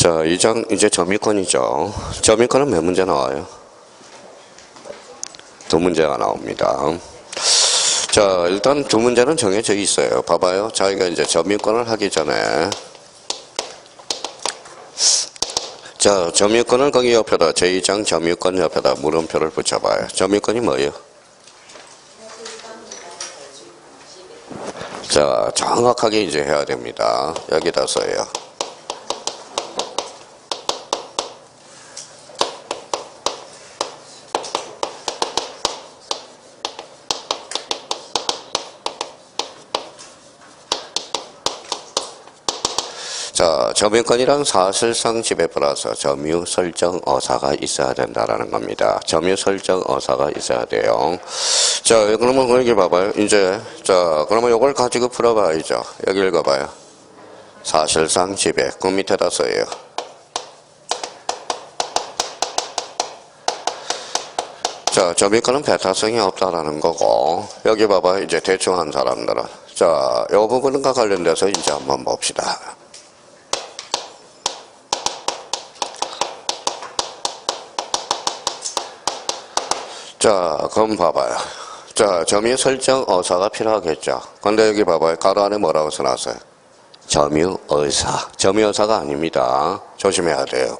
자, 2장 이제 점유권이죠. 점유권은 몇 문제 나와요? 2문제가 나옵니다. 자, 일단 2문제는 정해져 있어요. 봐봐요. 자기가 이제 점유권을 하기 전에, 자, 점유권을 거기 옆에다, 제2장 점유권 옆에다 물음표를 붙여봐요. 점유권이 뭐예요? 자, 정확하게 이제 해야 됩니다. 여기다 써요. 자, 점유권이란 사실상 지배 플러스 점유 설정 어사가 있어야 된다라는 겁니다. 점유 설정 어사가 있어야 돼요. 자, 그러면 여기 봐봐요. 이제, 자, 그러면 이걸 가지고 풀어봐야죠. 여기 읽어봐요. 사실상 지배. 그 밑에다 써요. 자, 점유권은 배타성이 없다라는 거고, 여기 봐봐요. 이제 대충 한 사람들은. 자, 이 부분과 관련돼서 이제 한번 봅시다. 자, 그럼 봐봐요. 자, 점유 설정 어사가 필요하겠죠. 근데 여기 봐봐요. 가로 안에 뭐라고 써놨어요? 점유 의사. 점유 의사가 아닙니다. 조심해야 돼요.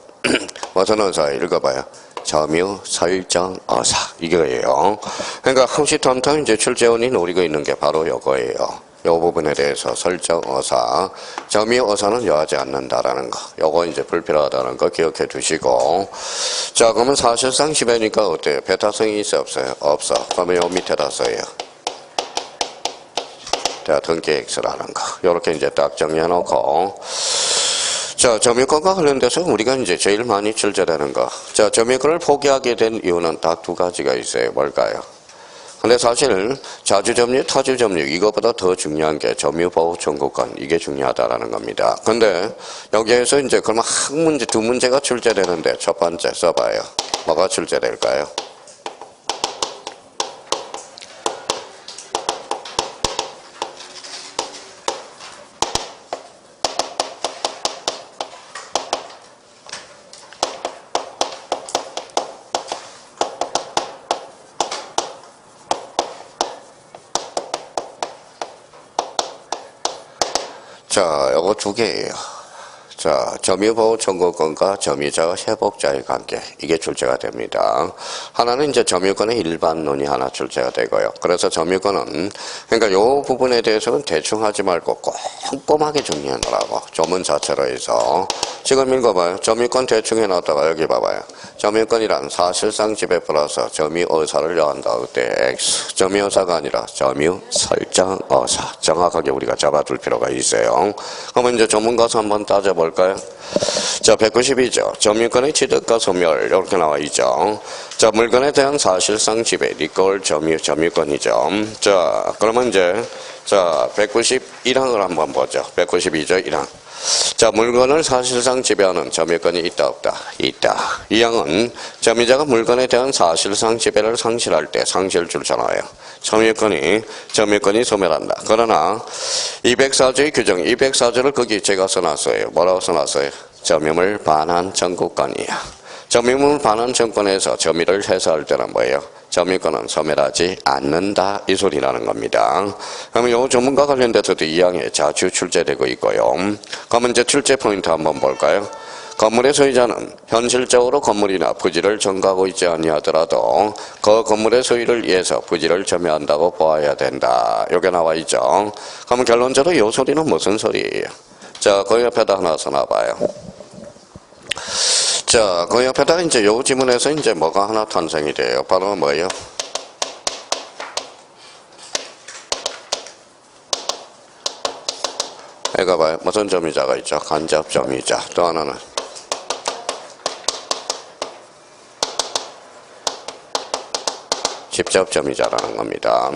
무슨 의사예요? 읽어봐요. 점유 설정 어사. 이거예요. 그러니까 항시탐탐 이제 출제원이 노리고 있는 게 바로 이거예요. 요 부분에 대해서 설정 어사, 점유 어사는 여하지 않는다라는 거. 요거 이제 불필요하다는 거 기억해 두시고. 자, 그러면 사실상 지배니까 어때요? 배타성이 있어요? 없어요? 없어. 그러면 요 밑에다 써요. 자, 등기 X라는 거. 요렇게 이제 딱 정리해 놓고. 자, 점유권과 관련돼서 우리가 이제 제일 많이 출제되는 거. 자, 점유권을 포기하게 된 이유는 딱 2가지가 있어요. 뭘까요? 근데 사실 자주점유, 타주점유 이것보다 더 중요한 게 점유보호 청구권 이게 중요하다라는 겁니다. 근데 여기에서 이제 그러면 한 문제, 2문제가 출제되는데 첫 번째 써봐요. 뭐가 출제될까요? 자, 요거 2개예요. 자, 점유보호 청구권과 점유자와 회복자의 관계 이게 출제가 됩니다. 하나는 이제 점유권의 일반론이 하나 출제가 되고요. 그래서 점유권은 그러니까 요 부분에 대해서는 대충 하지 말고 꼼꼼하게 정리해 놓으라고 조문 자체로 해서 지금 읽어봐요. 점유권 대충 해놨다가 여기 봐봐요. 점유권이란 사실상 지배 플러스 점유 의사를 여한다. 그때 X 점유 의사가 아니라 점유 설정 의사 정확하게 우리가 잡아둘 필요가 있어요. 그러면 이제 조문 가서 한번 따져볼까요? 자, 192죠. 점유권의 취득과 소멸 이렇게 나와 있죠. 자, 물건에 대한 사실상 지배 리콜 점유권이죠. 자, 그러면 이제 자 191항을 한번 보죠. 192죠. 1항. 자, 물건을 사실상 지배하는 점유권이 있다 없다? 있다. 이 항은 점유자가 물건에 대한 사실상 지배를 상실할 때 상실줄 전화예요. 점유권이 소멸한다. 그러나 204조의 규정 204조를 거기 제가 써놨어요. 뭐라고 써놨어요? 점유물 반환 청구권이야. 점유물 반환 청구권에서 점유를 해소할 때는 뭐예요? 점유권은 소멸하지 않는다 이 소리라는 겁니다. 그러면 이 조문과 관련돼서도 이 항에 자주 출제되고 있고요. 그러면 이제 출제 포인트 한번 볼까요? 건물의 소유자는 현실적으로 건물이나 부지를 점거하고 있지 아니하더라도 그 건물의 소유를 위해서 부지를 점유한다고 보아야 된다. 이게 나와 있죠. 그러면 결론적으로 이 소리는 무슨 소리예요? 자, 그 옆에다 하나 써놔봐요. 자, 그 옆에다가 이제 요 지문에서 이제 뭐가 하나 탄생이 돼요. 바로 뭐예요? 이거 봐요. 무슨 점유자가 있죠? 간접 점유자. 또 하나는 직접 점유자라는 겁니다.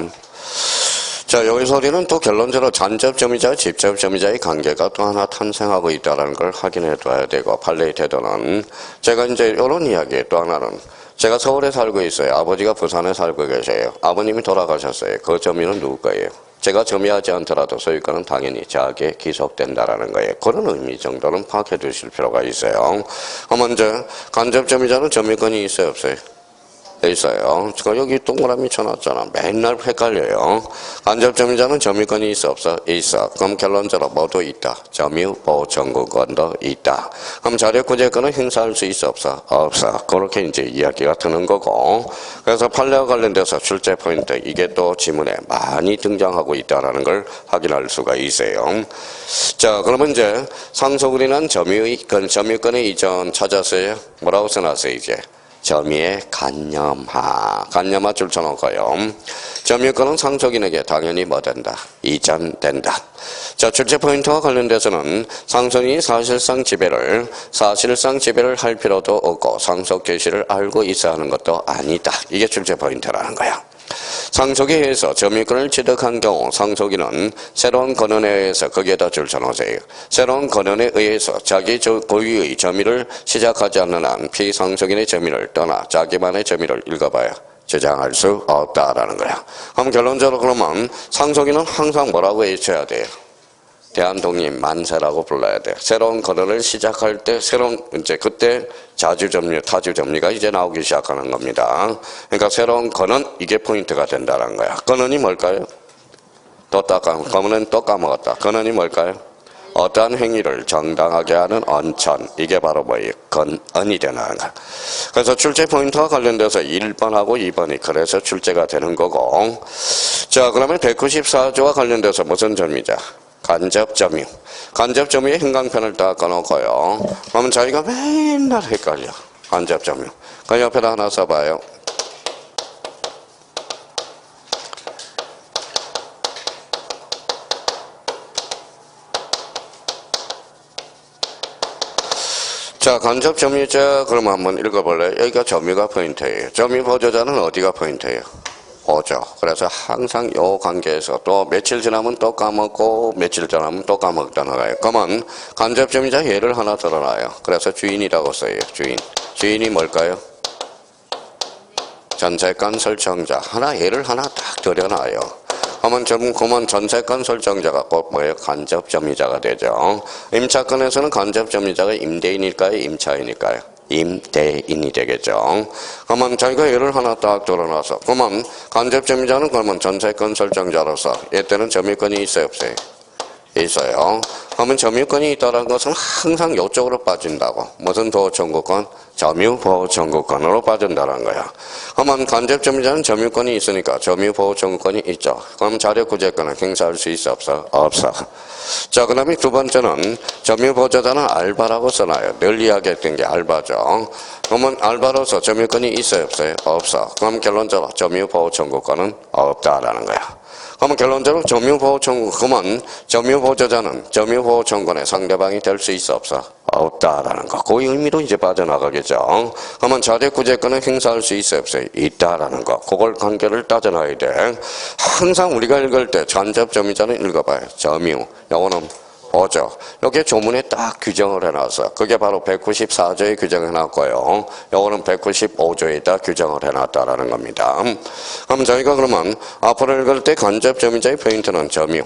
자, 여기 소리는 또 결론적으로 간접 점유자와 직접 점유자의 관계가 또 하나 탄생하고 있다는 걸 확인해 둬야 되고, 판례의 태도는 제가 이제 이런 이야기 또 하나는 제가 서울에 살고 있어요. 아버지가 부산에 살고 계세요. 아버님이 돌아가셨어요. 그 점유는 누구 거예요? 제가 점유하지 않더라도 소유권은 당연히 저에게 기속된다라는 거예요. 그런 의미 정도는 파악해 두실 필요가 있어요. 먼저 간접 점유자는 점유권이 있어요, 없어요? 있어요. 여기 동그라미 쳐놨잖아. 맨날 헷갈려요. 간접 점유자는 점유권이 있어, 없어? 있어. 그럼 결론적으로 뭐도 있다. 점유 보호 청구권도 있다. 그럼 자력구제권은 행사할 수 있어, 없어? 없어. 그렇게 이제 이야기가 드는 거고. 그래서 판례와 관련돼서 출제 포인트, 이게 또 지문에 많이 등장하고 있다라는 걸 확인할 수가 있어요. 자, 그러면 이제 상속으로 인한 점유권의 이전 찾았어요? 뭐라고 써놨어요, 이제? 점유의 간념화 줄쳐놓고요. 점유권은 상속인에게 당연히 뭐 된다? 이전된다. 자, 출제 포인트와 관련돼서는 상속인이 사실상 지배를 할 필요도 없고 상속 개시를 알고 있어야 하는 것도 아니다. 이게 출제 포인트라는 거야. 상속에 의해서 점유권을 취득한 경우 상속인은 새로운 권한에 의해서 거기에다 줄쳐놓으세요. 새로운 권한에 의해서 자기 고유의 점유를 시작하지 않는 한 피상속인의 점유를 떠나 자기만의 점유를 읽어봐야 주장할 수 없다라는 거야. 그럼 결론적으로 그러면 상속인은 항상 뭐라고 외쳐야 돼요? 대한독립 만세라고 불러야 돼. 새로운 권한을 시작할 때 이제 그때 자주점유, 타주점유가 이제 나오기 시작하는 겁니다. 그러니까 새로운 권한, 이게 포인트가 된다는 거야. 권한이 뭘까요? 권한은 또 까먹었다. 권한이 뭘까요? 어떠한 행위를 정당하게 하는 언천, 이게 바로 뭐예요? 권한이 되는 거야. 그래서 출제 포인트와 관련돼서 1번하고 2번이 그래서 출제가 되는 거고. 자, 그러면 194조와 관련돼서 무슨 점이자? 간접점유. 간접점유의 행강편을 딱 꺼놓고요. 그러면 저희가 맨날 헷갈려. 간접점유. 그 옆에다 하나 써봐요. 자, 간접점유자 그러면 한번 읽어볼래요? 여기가 점유가 포인트예요. 점유 보조자는 어디가 포인트예요? 보죠. 그래서 항상 요 관계에서 또 며칠 지나면 또 까먹고 며칠 지나면 또 까먹다 나가요. 그러면 간접점유자 예를 하나 들어놔요. 그래서 주인이라고 써요. 주인이 뭘까요? 전세권 설정자. 예를 하나 딱 들여놔요. 그러면 전세권 설정자가 꼭 뭐예요? 간접점유자가 되죠. 임차권에서는 간접점유자가 임대인일까요? 임차인일까요? 임대인이 되겠죠. 그러면 저희가 예를 하나 딱 들어놔서 그러면 간접점유자는 그러면 전세권 설정자로서 얘 때는 점유권이 있어요, 없어요? 있어요. 그러면 점유권이 있다는 것은 항상 이쪽으로 빠진다고. 무슨 보호청구권? 점유보호청구권으로 빠진다는 거야. 그러면 간접점유자는 점유권이 있으니까 점유보호청구권이 있죠. 그럼 자력구제권은 행사할 수 있어, 없어? 없어. 자, 그 다음에 두 번째는 점유보조자는 알바라고 써놔요. 늘 이야기했던 게 알바죠. 그러면 알바로서 점유권이 있어요, 없어요? 없어. 그럼 결론적으로 점유보호청구권은 없다라는 거야. 그러면 결론적으로 그러면 점유보조자는 점유보호청구권의 상대방이 될 수 있어, 없어? 없다라는 거. 그 의미로 이제 빠져나가겠죠. 그러면 자력구제권은 행사할 수 있어, 없어요? 있다라는 거. 그걸 관계를 따져놔야 돼. 항상 우리가 읽을 때 간접점유자는 읽어봐요. 점유. 요거는 보죠. 여기에 조문에 딱 규정을 해놨어. 그게 바로 194조에 규정해놨고요. 요거는 195조에다 규정을 해놨다라는 겁니다. 그럼 저희가 그러면 앞으로 읽을 때 간접점유자의 포인트는 점유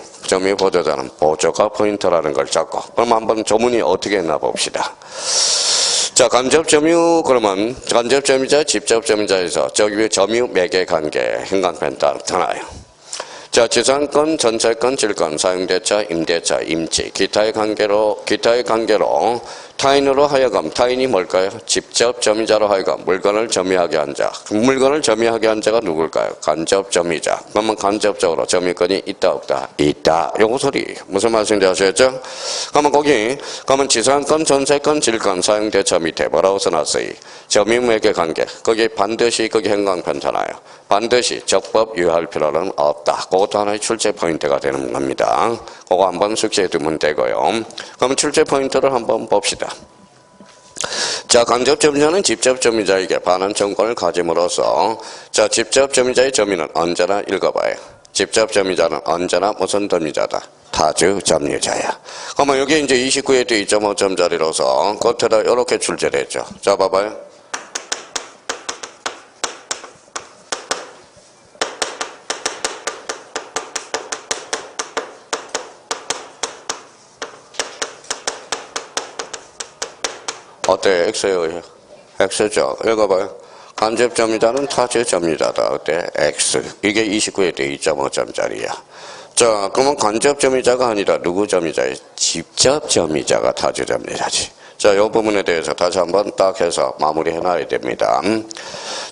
보조자는 보조가 포인트라는 걸 잡고 그럼 한번 조문이 어떻게 했나 봅시다. 자, 간접점유자, 직접점유자에서 저기 점유 매개 관계 행간편 나타나요. 자, 지상권, 전세권, 질권, 사용대차, 임대차, 임치, 기타의 관계로 타인으로 하여금, 타인이 뭘까요? 직접 점유자로 하여금 물건을 점유하게 한 자. 물건을 점유하게 한 자가 누굴까요? 간접 점유자. 그러면 간접적으로 점유권이 있다, 없다? 있다. 요거 소리. 무슨 말씀인지 아시겠죠? 그러면 지상권, 전세권, 질권, 사용대차 밑에 뭐라고 써놨어요? 점유매개 관계. 거기 반드시 거기 행강편잖아요. 반드시 적법 유효할 필요는 없다. 그것도 하나의 출제 포인트가 되는 겁니다. 그거 한번 숙지해 두면 되고요. 그럼 출제 포인트를 한번 봅시다. 자, 간접점유자는 직접점유자에게 반환 청구권을 가짐으로써 자, 직접점유자의 점유는 언제나 읽어봐요. 직접점유자는 언제나 무슨 점유자다? 타주점유자야. 그러면 여기 이제 29에 2.5점짜리로서 겉에다 이렇게 출제를 했죠. 자, 봐봐요. 어때? X예요? X죠. 읽어봐요. 간접 점유자는 타주 점유자다. 어때? X. 이게 29에 대 2.5점짜리야. 자, 그러면 간접 점유자가 아니라 누구 점유자예요? 직접 점유자가 타주 점유자지. 자, 이 부분에 대해서 다시 한번 딱 해서 마무리해 놔야 됩니다.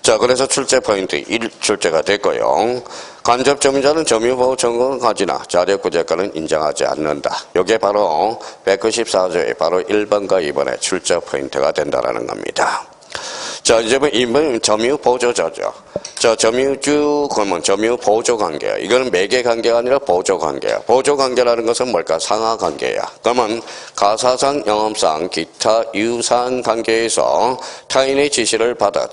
자, 그래서 출제 포인트 1 출제가 됐고요. 간접 점유자는 점유보호 청구는 가지나 자력구제가는 인정하지 않는다. 이게 바로 194조의 바로 1번과 2번의 출제 포인트가 된다라는 겁니다. 자, 이제 이번 점유보조자죠. 자, 점유주, 그러면 점유보조관계야. 이거는 매개관계가 아니라 보조관계야. 보조관계라는 것은 뭘까? 상하관계야. 그러면 가사상, 영업상, 기타 유사한 관계에서 타인의 지시를 받아,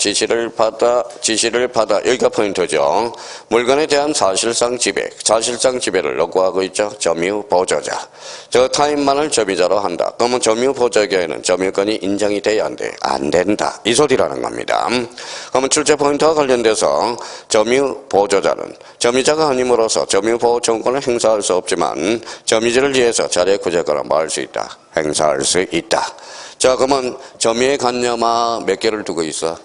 여기가 포인트죠. 물건에 대한 사실상 지배를 요구하고 있죠. 점유보조자. 저 타인만을 점유자로 한다. 그러면 점유보조에게는 점유권이 인정이 돼야 안 돼? 안 된다. 이 소리라는 겁니다. 그러면 출제 포인트와 관련돼서 점유보조자는 점유자가 아님으로써 점유보호 청구권을 행사할 수 없지만 점유지를 위해서 자력구제권을 뭐 할 수 있다? 행사할 수 있다. 자, 그러면 점유의 관념화 몇 개를 두고 있어?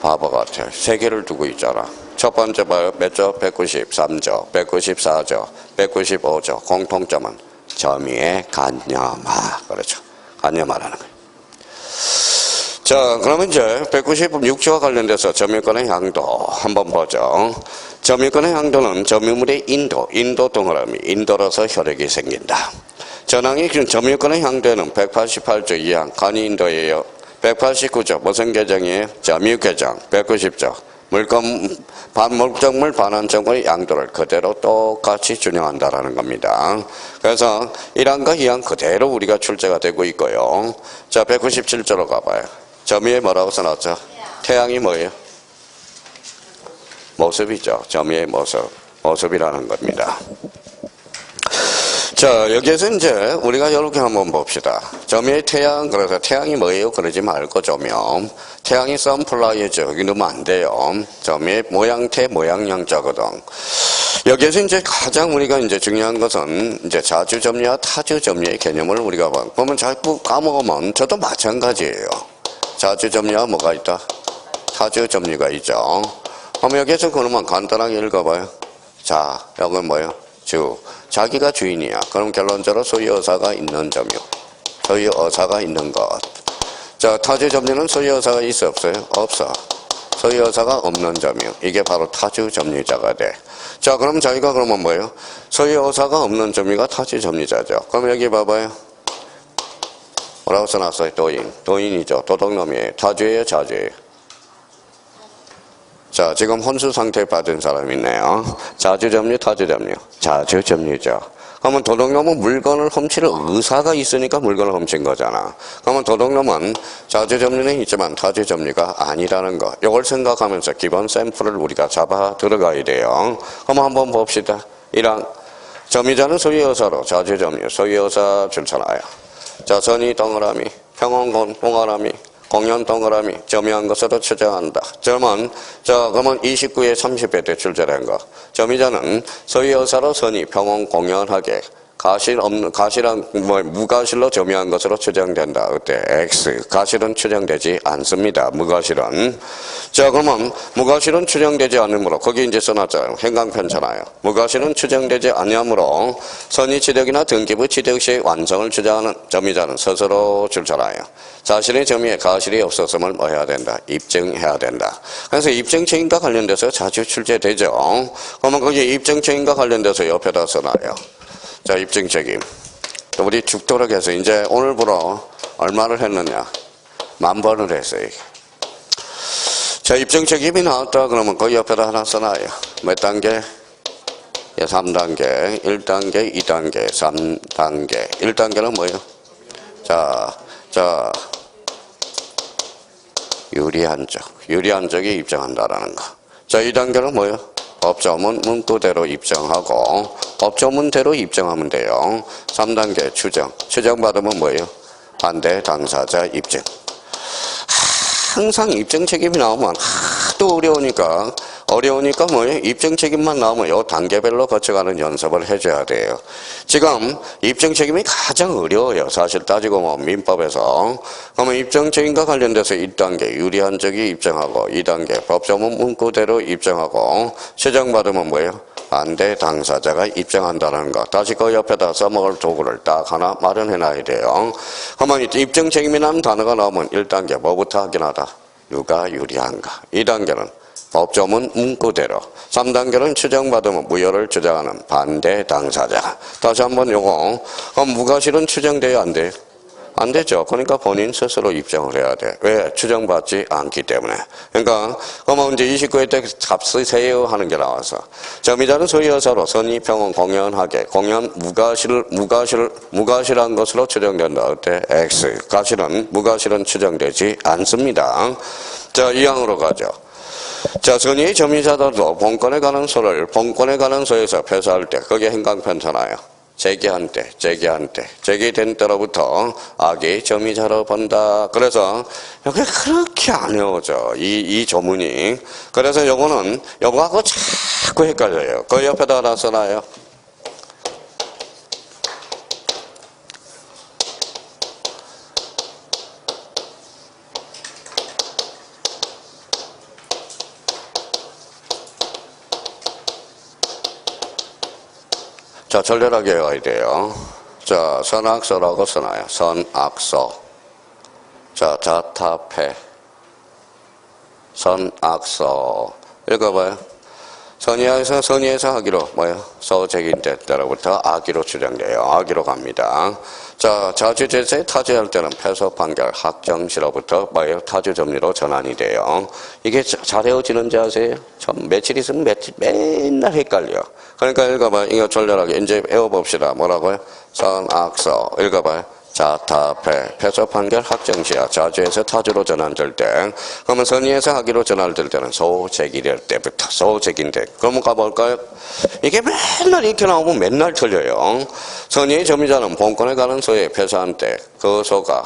바보 같아. 3개를 두고 있잖아. 첫 번째 봐요. 몇 조? 193조, 194조, 195조. 공통점은 점유의 관념화. 그렇죠. 관념화라는 거예요. 자, 그러면 이제 196조와 관련돼서 점유권의 양도 한번 보죠. 점유권의 양도는 점유물의 인도 동그라미, 인도로서 효력이 생긴다. 전항의 점유권의 양도에는 188조 2항 간이인도예요. 189조 무슨 개정이에요? 점유개정. 190조 목적물 반환청구의 양도를 그대로 똑같이 준용한다라는 겁니다. 그래서 1항과 2항 그대로 우리가 출제가 되고 있고요. 자, 197조로 가봐요. 점유에 뭐라고 써놨죠? 태양이 뭐예요? 모습이죠. 점유의 모습이라는 겁니다. 자, 여기에서 이제 우리가 이렇게 한번 봅시다. 점유의 태양, 그래서 태양이 뭐예요? 그러지 말고 조명. 태양이 선플라이어죠. 여기 넣으면 안 돼요. 점유의 모양태, 모양양자거든. 여기에서 이제 가장 우리가 이제 중요한 것은 이제 자주점유와 타주점유의 개념을 우리가 보면 자꾸 까먹으면 저도 마찬가지예요. 자주점유와 뭐가 있다? 타주점유가 있죠. 그럼 여기에서 그러면 간단하게 읽어봐요. 자, 여기는 뭐예요? 자기가 주인이야. 그럼 결론적으로 소유의사가 있는 점유. 소유의사가 있는 것. 자, 타주점유는 소유의사가 있어 없어요? 없어. 소유의사가 없는 점유. 이게 바로 타주점유자가 돼. 자, 그럼 자기가 그러면 뭐예요? 소유의사가 없는 점유가 타주점유자죠. 그럼 여기 봐봐요. 뭐라고 써놨어요? 도인이죠. 도둑놈이에요. 타주예요? 자주예요? 자, 지금 혼수 상태 받은 사람 있네요. 자주점유, 타주점유. 자주점유죠. 그러면 도둑놈은 물건을 훔칠 의사가 있으니까 물건을 훔친 거잖아. 그러면 도둑놈은 자주점유는 있지만 타주점유가 아니라는 거. 이걸 생각하면서 기본 샘플을 우리가 잡아 들어가야 돼요. 그럼 한번 봅시다. 1항. 점유자는 소유의사로 자주점유, 소유의사 줄잖아요. 자, 선의 동그라미, 평원 동그라미, 공연 동그라미, 점유한 것으로 추정한다. 그러면 29에 30회 때 출제된 거. 점유자는 소유의사로 선의, 평원, 공연하게 가실한 무가실로 점유한 것으로 추정된다. 어때? X. 가실은 추정되지 않습니다. 무가실은. 자, 그러면 무가실은 추정되지 않으므로 거기 이제 써놨잖아요. 행강편잖아요. 무가실은 추정되지 않으므로 선의 취득이나 등기부 취득 시 완성을 주장하는 점유자는 스스로 줄잖아요. 자신의 점유에 가실이 없었음을 뭐 해야 된다? 입증해야 된다. 그래서 입증책임과 관련돼서 자주 출제되죠. 그러면 거기 입증책임과 관련돼서 옆에다 써놔요. 자, 입증책임. 또 우리 죽도록 해서 이제 오늘부로 얼마를 했느냐? 10,000번을 했어요. 자, 입증책임이 나왔다 그러면 거기 옆에다 하나 써놔요. 몇 단계? 3단계, 1단계, 2단계, 3단계. 1단계는 뭐예요? 자, 유리한 적이 입증한다라는 거. 자, 2단계는 뭐예요? 법조문 문구대로 입증하고 법조문대로 입증하면 돼요. 3단계 추정받으면 뭐예요? 반대 당사자 입증. 항상 입증 책임이 나오면 하도 어려우니까 어려우니까 뭐예요? 입증 책임만 나오면 요 단계별로 거쳐가는 연습을 해줘야 돼요. 지금 입증 책임이 가장 어려워요. 사실 따지고 뭐 민법에서. 그러면 입증 책임과 관련돼서 1단계 유리한 적이 입증하고 2단계 법조문 문구대로 입증하고 추정받으면 뭐예요? 반대 당사자가 입증한다는 거. 다시 그 옆에다 써먹을 도구를 딱 하나 마련해놔야 돼요. 그러면 입증 책임이라는 단어가 나오면 1단계 뭐부터 확인하다? 누가 유리한가. 2단계는 법조문 문구대로. 3단계는 추정받으면 무효를 주장하는 반대 당사자. 다시 한번 요거. 그럼 무과실은 추정돼야 안 돼요? 안 되죠. 그러니까 본인 스스로 입증을 해야 돼. 왜? 추정받지 않기 때문에. 그러니까 그러면 이제 29회 때 값쓰세요 하는 게 나와서 점의자는 소위 여사로 선의평은 공연하게 공연 무과실한 것으로 추정된다. 어때? X. 과실은 무과실은 추정되지 않습니다. 자, 이항으로 가죠. 자, 선의의 점의자들도 본건에 관한 소를 본건에 관한 소에서 표사할 때 그게 행강편차나요? 제기한 때, 제기된 때로부터 악의 점의자로 본다. 그래서 여기 그렇게 안 외워져. 이 조문이. 그래서 요거는 요거하고 자꾸 헷갈려요. 그 옆에다 하나 써놔요. 자, 절렬하게 외워야 돼요. 자, 선악서라고 써놔요. 선악서. 자, 자타패. 선악서. 읽어봐요. 선의에서 하기로, 뭐예요? 서제기인데 때로부터 악의로 추정돼요. 악의로 갑니다. 자, 자주제세 타주할 때는 패소 판결 확정시로부터 뭐예요? 타주 점리로 전환이 돼요. 이게 잘 외워지는지 아세요? 며칠 있으면 맨날 헷갈려. 그러니까 읽어봐요. 이거 절렬하게 이제 외워봅시다. 뭐라고요? 선악서. 읽어봐요. 자타패. 패소 판결 확정시야. 자주에서 타주로 전환될 때. 그러면 선의에서 하기로 전환될 때는 소제기될 때부터. 소제기인데. 그러면 가볼까요? 이게 맨날 이렇게 나오면 맨날 틀려요. 선의의 점의자는 본건에 관한 소에 패소한 때 그 소가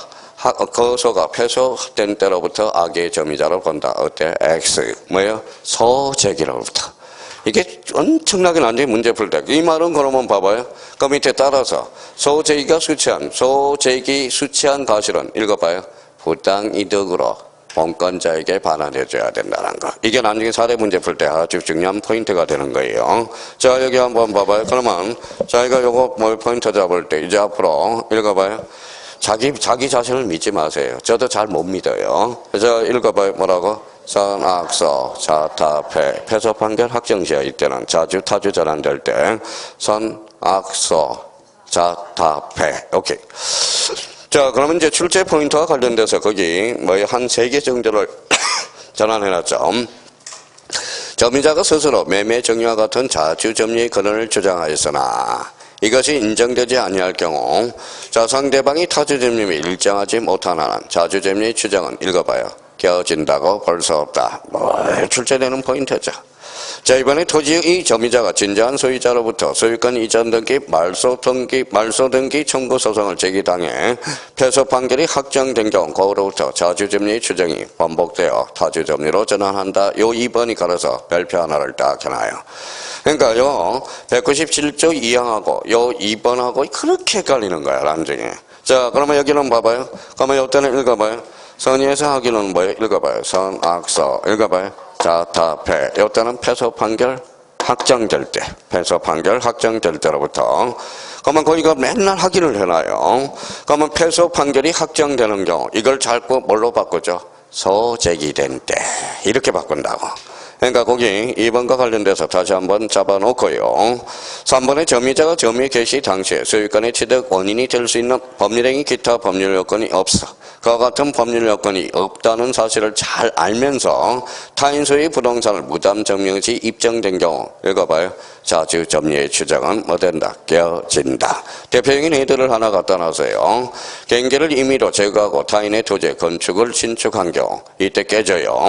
패소된 때로부터 악의 점의자로 본다. 어때? X. 뭐예요? 소제기로부터. 이게 엄청나게 난데 문제 풀 때. 이 말은 그러면 봐봐요. 그 밑에 따라서 소제기가 소제기 수취한 과실은 읽어봐요. 부당이득으로 본건자에게 반환해줘야 된다는 거. 이게 나중에 사례 문제 풀 때 아주 중요한 포인트가 되는 거예요. 자, 여기 한번 봐봐요. 그러면 자기가 요거 뭘 포인트 잡을 때 이제 앞으로 읽어봐요. 자기 자신을 믿지 마세요. 저도 잘 못 믿어요. 그래서 읽어봐요. 뭐라고? 선악서, 자타패, 패소 판결 확정시야. 이때는 자주, 타주 전환될 때 선악서, 자타패. 오케이. 자, 그러면 이제 출제 포인트와 관련돼서 거기 한 3개 정도를 전환해놨죠. 점의자가 스스로 매매 정의와 같은 자주 점리의 근원을 주장하였으나 이것이 인정되지 아니할 경우 자, 상대방이 타주 점리를 일정하지 못한 한은 자주 점리의 주장은 읽어봐요. 겨진다고 볼 수 없다. 출제되는 포인트죠. 자, 이번에 토지의 점의자가 진정한 소유자로부터 소유권 이전 등기, 말소 등기 청구 소송을 제기당해 패소 판결이 확정된 경우 그로부터 자주점리의 추정이 번복되어 타주점리로 전환한다. 요 2번이 걸어서 별표 하나를 딱 해놔요. 그러니까 요 197조 2항하고 요 2번하고 그렇게 헷갈리는 거야, 나중에. 자, 그러면 여기는 봐봐요. 그러면 요때는 읽어봐요. 선의에서 하기는 뭐예요? 읽어봐요. 선악서. 읽어봐요. 자타패. 이때는 패소 판결 확정될 때. 패소 판결 확정될 때로부터. 그러면 거기가 맨날 확인을 해놔요. 그러면 패소 판결이 확정되는 경우 이걸 자꾸 뭘로 바꾸죠? 소제기된 때. 이렇게 바꾼다고. 그러니까 거기 2번과 관련돼서 다시 한번 잡아놓고요. 3번에 점의자가 점의 개시 당시에 소유권의 취득 원인이 될 수 있는 법률행위 기타 법률 요건이 없어. 그와 같은 법률 요건이 없다는 사실을 잘 알면서 타인 소유의 부동산을 무담 점령 시 입증된 경우 읽어봐요. 자주 점리의 추정은 뭐 된다? 깨어진다. 대표적인 예들을 하나 갖다 놔서요. 경계를 임의로 제거하고 타인의 토지에 건축을 신축한 경우 이때 깨져요.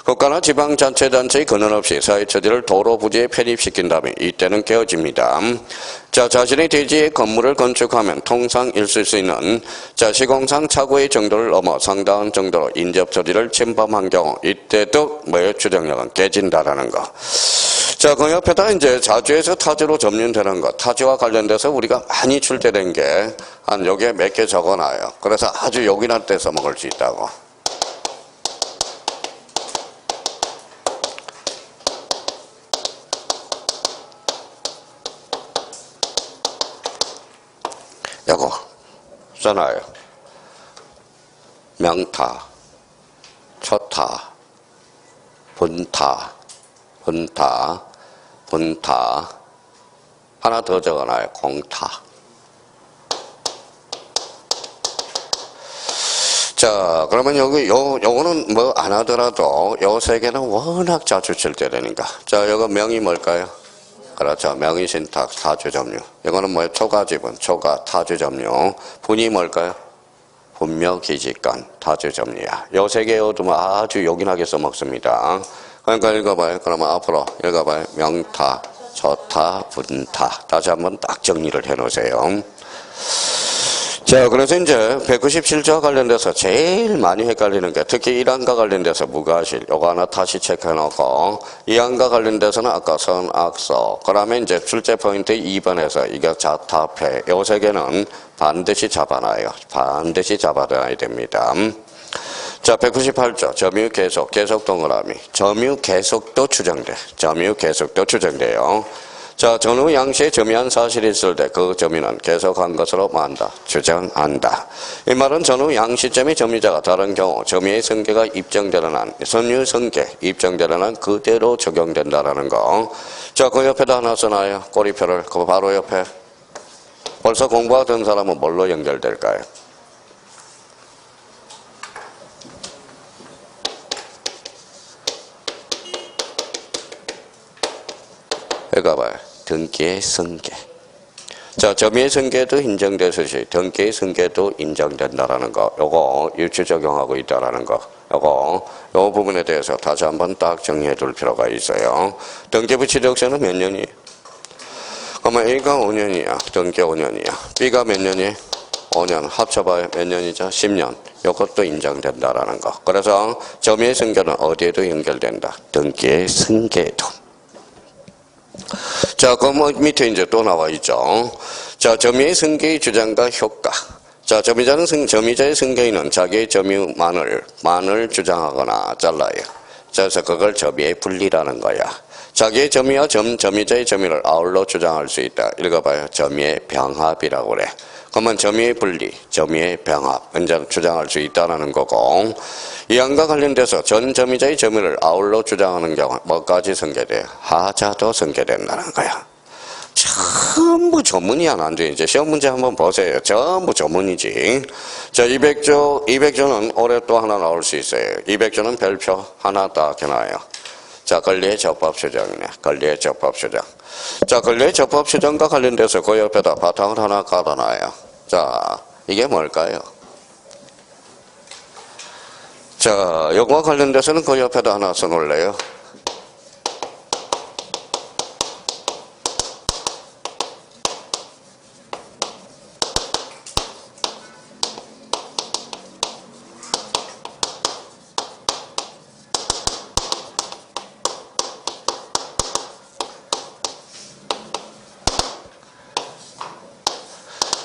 국가나 지방자치단 시민단체의 근원 없이 사회처지를 도로 부지에 편입시킨다면 이때는 깨어집니다. 자, 자신의 대지에 건물을 건축하면 통상 있을 수 있는 자, 시공상 착오의 정도를 넘어 상당한 정도로 인접처지를 침범한 경우 이때도 뭐의 추정력은 깨진다라는 거. 자, 그 옆에다 이제 자주에서 타주로 점륜되는 것, 타주와 관련돼서 우리가 많이 출제된 게 한 여기에 몇 개 적어놔요. 그래서 아주 요긴할 때 써먹을 수 있다고. 요거 써놔요. 명타, 초타, 분타, 분타, 하나 더 적어놔요. 공타. 자, 그러면 요거는 뭐 안 하더라도 요 세 개는 워낙 자주 칠 때 되니까. 자, 요거 명이 뭘까요? 그렇죠. 명의 신탁, 타주점유. 이거는 뭐예요? 초가지분, 초가, 타주점유. 분이 뭘까요? 분묘, 기직간, 타주점유야. 요 세 개 외우면 아주 요긴하게 써먹습니다. 그러니까 읽어봐요. 그러면 앞으로 읽어봐요. 명타, 초타, 분타. 다시 한번 딱 정리를 해놓으세요. 자, 그래서 이제 197조와 관련돼서 제일 많이 헷갈리는 게 특히 1항과 관련돼서 무과실 요거 하나 다시 체크해놓고 2항과 관련돼서는 아까 선악서 그러면 이제 출제 포인트 2번에서 이게 자타패 요 세 개는 반드시 잡아놔요. 반드시 잡아놔야 됩니다. 자, 198조 점유 계속 동그라미 점유 계속도 추정돼. 점유 계속도 추정돼요. 자, 전후 양시에 점유한 사실이 있을 때 그 점유는 계속한 것으로 만다. 주장한다. 이 말은 전후 양시점의 점유자가 다른 경우 점유의 승계가 입증되는 한 선유 승계 입증되는 한 그대로 적용된다라는 거. 자, 그 옆에다 하나 써놔요. 꼬리표를. 그 바로 옆에. 벌써 공부하던 사람은 뭘로 연결될까요? 읽어봐요. 등기의 승계. 자, 점유의 승계도 인정되듯이 등기의 승계도 인정된다라는 거. 요거 유추 적용하고 있다라는 거. 요 부분에 대해서 다시 한번 딱 정리해 둘 필요가 있어요. 등기부 취득세는 몇 년이에요? 그러면 A가 5년이야. 등기 5년이야. B가 몇 년이에요? 5년. 합쳐봐요. 몇 년이죠? 10년. 요것도 인정된다라는 거. 그래서 점유의 승계는 어디에도 연결된다. 등기의 승계도. 자, 그 밑에 이제 또 나와 있죠. 자, 점유의 승계의 주장과 효과. 자, 점유자의 승계인은 자기의 점유만을 주장하거나 잘라요. 그래서 그걸 점유의 분리라는 거야. 자기의 점유와 점유자의 점유를 아울러 주장할 수 있다. 읽어봐요. 점유의 병합이라고 그래. 그러면 점유의 분리, 점유의 병합, 이제 주장할 수 있다는 거고, 이 항과 관련돼서 전 점유자의 점유를 아울러 주장하는 경우 뭐까지 승계돼? 하자도 승계된다는 거야. 전부 조문이야, 난데 이제 시험 문제 한번 보세요. 전부 조문이지. 자, 200조는 올해 또 하나 나올 수 있어요. 200조는 별표 하나 딱 해놔요. 자, 권리의 적법 추정이네. 권리의 적법 추정. 자, 권리의 적법 추정과 관련돼서 그 옆에다 바탕을 하나 깔아놔요. 자, 이게 뭘까요? 자, 요거와 관련돼서는 그 옆에다 하나 써놓을래요.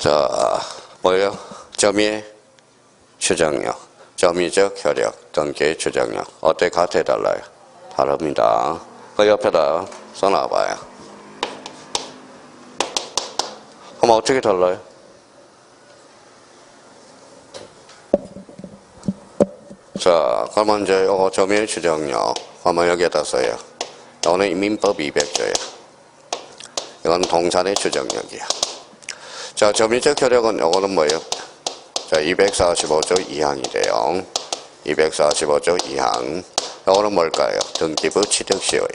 자, 뭐예요? 점유의 추정력, 점유적 효력, 등기의 추정력. 어때? 같아 달라요? 다릅니다. 그 옆에다 써놔봐요. 그럼 어떻게 달라요? 자, 그러면 이제 요거 점유의 추정력, 그러면 여기에다 써요. 이거는 민법 200조예요. 이건 동산의 추정력이야. 자, 점유적 효력은 요거는 뭐예요? 자, 245조 2항이 돼요. 245조 2항. 요거는 뭘까요? 등기부 취득시효야.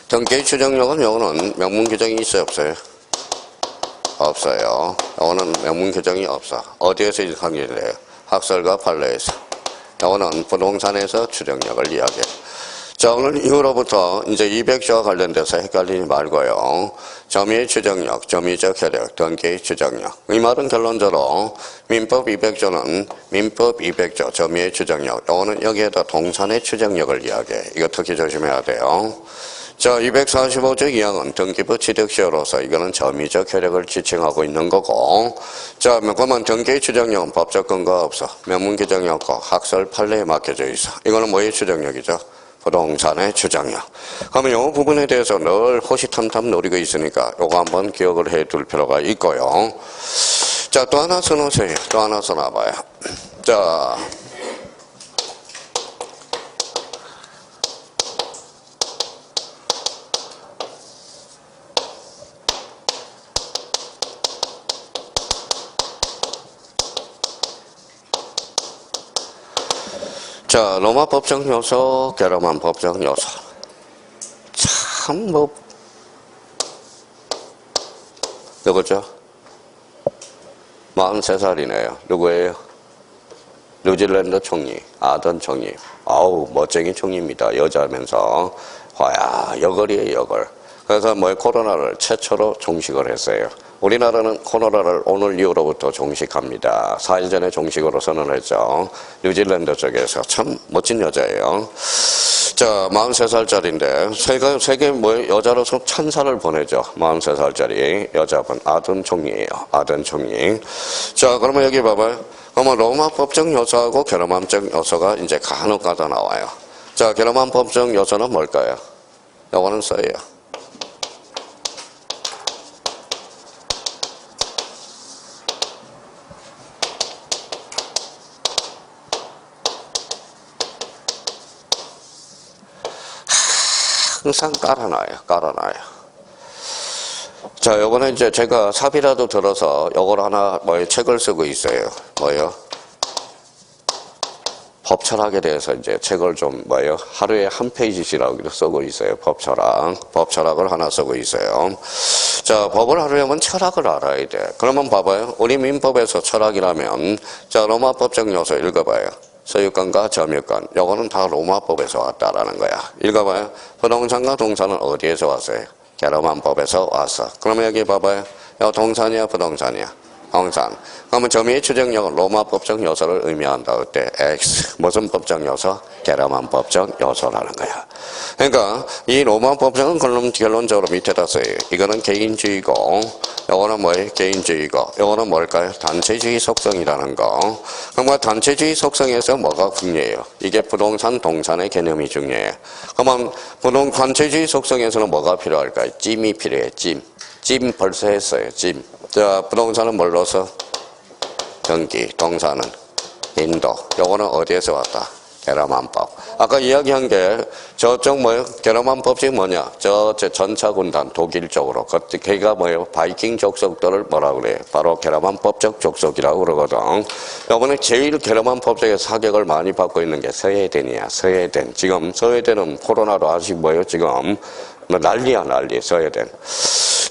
등기 추정력은 요거는 명문 규정이 있어요, 없어요? 없어요. 요거는 명문 규정이 없어. 어디에서 일항일해요? 학설과 판례에서. 이거는 부동산에서 추정력을 이야기해. 자, 오늘 이후로부터 이제 200조와 관련돼서 헷갈리지 말고요. 점유의 추정력, 점유적 효력, 등기의 추정력. 이 말은 결론적으로 민법 200조는 민법 200조 점유의 추정력. 이거는 여기에다 동산의 추정력을 이야기해. 이거 특히 조심해야 돼요. 자, 245조 2항은 등기부 취득시효로서 이거는 점유적 효력을 지칭하고 있는 거고, 자, 그러면 등기의 추정력은 법적 근거가 없어. 명문 규정이 없고 학설 판례에 맡겨져 있어. 이거는 뭐의 추정력이죠? 부동산의 추정력. 그러면 이 부분에 대해서 늘 호시탐탐 노리고 있으니까 요거 한번 기억을 해 둘 필요가 있고요. 자, 또 하나 써놓으세요. 또 하나 써놔봐요. 자, 자, 로마 법정 요소, 게로만 법정 요소. 참, 누구죠? 43살이네요. 누구예요? 뉴질랜드 총리, 아던 총리. 아우, 멋쟁이 총리입니다. 여자면서. 와야, 여걸이에요, 여걸. 그래서 코로나를 최초로 종식을 했어요. 우리나라는 코로나를 오늘 이후로부터 종식합니다. 4일 전에 종식으로 선언을 했죠. 뉴질랜드 쪽에서 참 멋진 여자예요. 자, 43살짜리인데 세계 여자로서 천사를 보내죠. 43살짜리 여자분 아던 총리예요. 아던 총리. 자, 그러면 여기 봐봐요. 그러면 로마 법정 요소하고 게르만적 요소가 이제 간혹 가다 나와요. 자, 게르만 법정 요소는 뭘까요? 요거는 써요. 항상 깔아놔요. 자, 요거는 이제 제가 사비라도 들어서 요걸 하나, 책을 쓰고 있어요. 법철학에 대해서 이제 책을 좀, 하루에 한 페이지씩이라고 쓰고 있어요. 법철학을 하나 쓰고 있어요. 자, 법을 하려면 철학을 알아야 돼. 그러면 봐봐요. 우리 민법에서 철학이라면, 자, 로마 법정 요소 읽어봐요. 소유권과 점유권. 요거는 다 로마법에서 왔다라는 거야. 읽어봐요. 부동산과 동산은 어디에서 왔어요? 게르만법에서 왔어. 그러면 여기 봐봐요. 요 동산이야, 부동산이야? 동산. 그러면 점유의 추정력은 로마 법정 요소를 의미한다. 그때 X. 무슨 법정 요소? 게르만 법정 요소라는 거야. 그러니까 이 로마 법정은 결론적으로 밑에다 써요. 이거는 개인주의고, 요거는 뭐예요? 개인주의고, 요거는 뭘까요? 단체주의 속성이라는 거. 그러면 단체주의 속성에서 뭐가 중요해요? 이게 부동산, 동산의 개념이 중요해요. 그러면 단체주의 속성에서는 뭐가 필요할까요? 찜이 필요해, 찜. 찜 벌써 했어요, 찜. 자, 부동산은 뭘로서? 등기, 동산은 인도. 요거는 어디에서 왔다? 게르만법. 아까 이야기한 게 저쪽 게르만법이 뭐냐? 전차군단 독일 쪽으로. 걔가 바이킹 족속들을 뭐라 그래요? 바로 게르만법적 족속이라고 그러거든. 요번에 제일 게르만법적에 사격을 많이 받고 있는 게 스웨덴이야. 스웨덴. 지금 스웨덴은 코로나로 아직 지금 난리야, 스웨덴.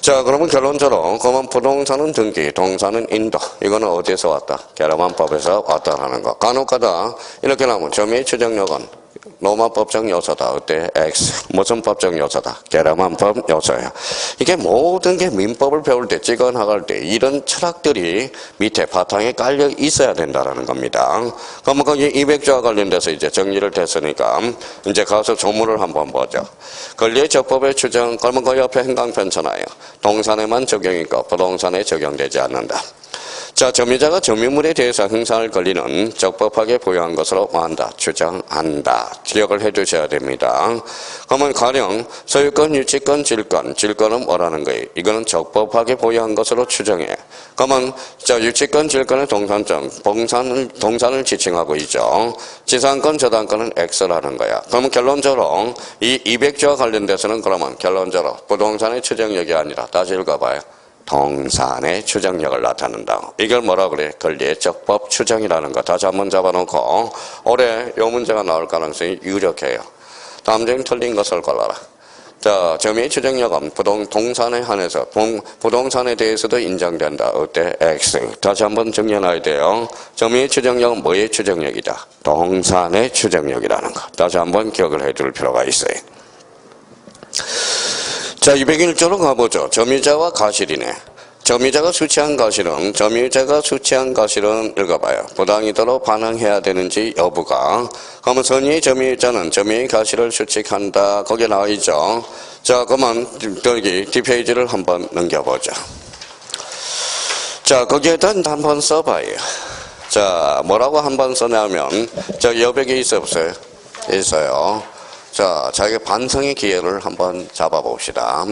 자, 그러면 결론적으로, 그러면 부동산은 등기, 동산은 인도. 이거는 어디에서 왔다? 게르만법에서 왔다라는 거. 간혹가다 이렇게 나오면 점유의 추정력은 로마 법정 요소다. 어때? X. 무슨 법정 요소다? 게르만법 요소야. 이게 모든 게 민법을 배울 때, 찍어 나갈 때 이런 철학들이 밑에 바탕에 깔려 있어야 된다라는 겁니다. 그러면 거기 200조와 관련돼서 이제 정리를 됐으니까 이제 가서 조문을 한번 보죠. 권리의 적법의 추정, 그러면 그 옆에 행강편 쳐놔요. 동산에만 적용이고 부동산에 적용되지 않는다. 자, 점유자가 점유물에 대해서 행사할 권리는 적법하게 보유한 것으로 뭐한다? 추정한다. 기억을 해 두셔야 됩니다. 그러면 가령 소유권, 유치권, 질권. 질권은 뭐라는 거예요? 이거는 적법하게 보유한 것으로 추정해. 그러면 자, 유치권, 질권의 동산점, 동산을 지칭하고 있죠. 지상권, 저당권은 X라는 거야. 그러면 결론적으로 이 200조와 관련돼서는 그러면 결론적으로 부동산의 추정력이 아니라 다시 읽어봐요. 동산의 추정력을 나타낸다. 이걸 뭐라 그래? 권리의 적법 추정이라는 거. 다시 한번 잡아놓고 올해 이 문제가 나올 가능성이 유력해요. 다음 중 틀린 것을 골라라. 자, 점유의 추정력은 동산에 한해서 부동산에 대해서도 인정된다. 어때? X. 다시 한번 정리해놔야 돼요. 점유의 추정력은 뭐의 추정력이다? 동산의 추정력이라는 거. 다시 한번 기억을 해둘 필요가 있어요. 자, 201조로 가보죠. 점유자와 가실이네. 점유자가 수취한 가실은 읽어봐요. 부당이도로 반응해야 되는지 여부가. 그러면 선의의 점유자는 점유의 가실을 수취한다. 거기에 나와 있죠. 자, 그러면 여기 뒷페이지를 한번 넘겨보죠. 자, 거기에다 한번 써봐요. 자, 뭐라고 한번 써냐면, 저 여백이 있어 없어요? 있어요. 자, 자기 반성의 기회를 한번 잡아봅시다.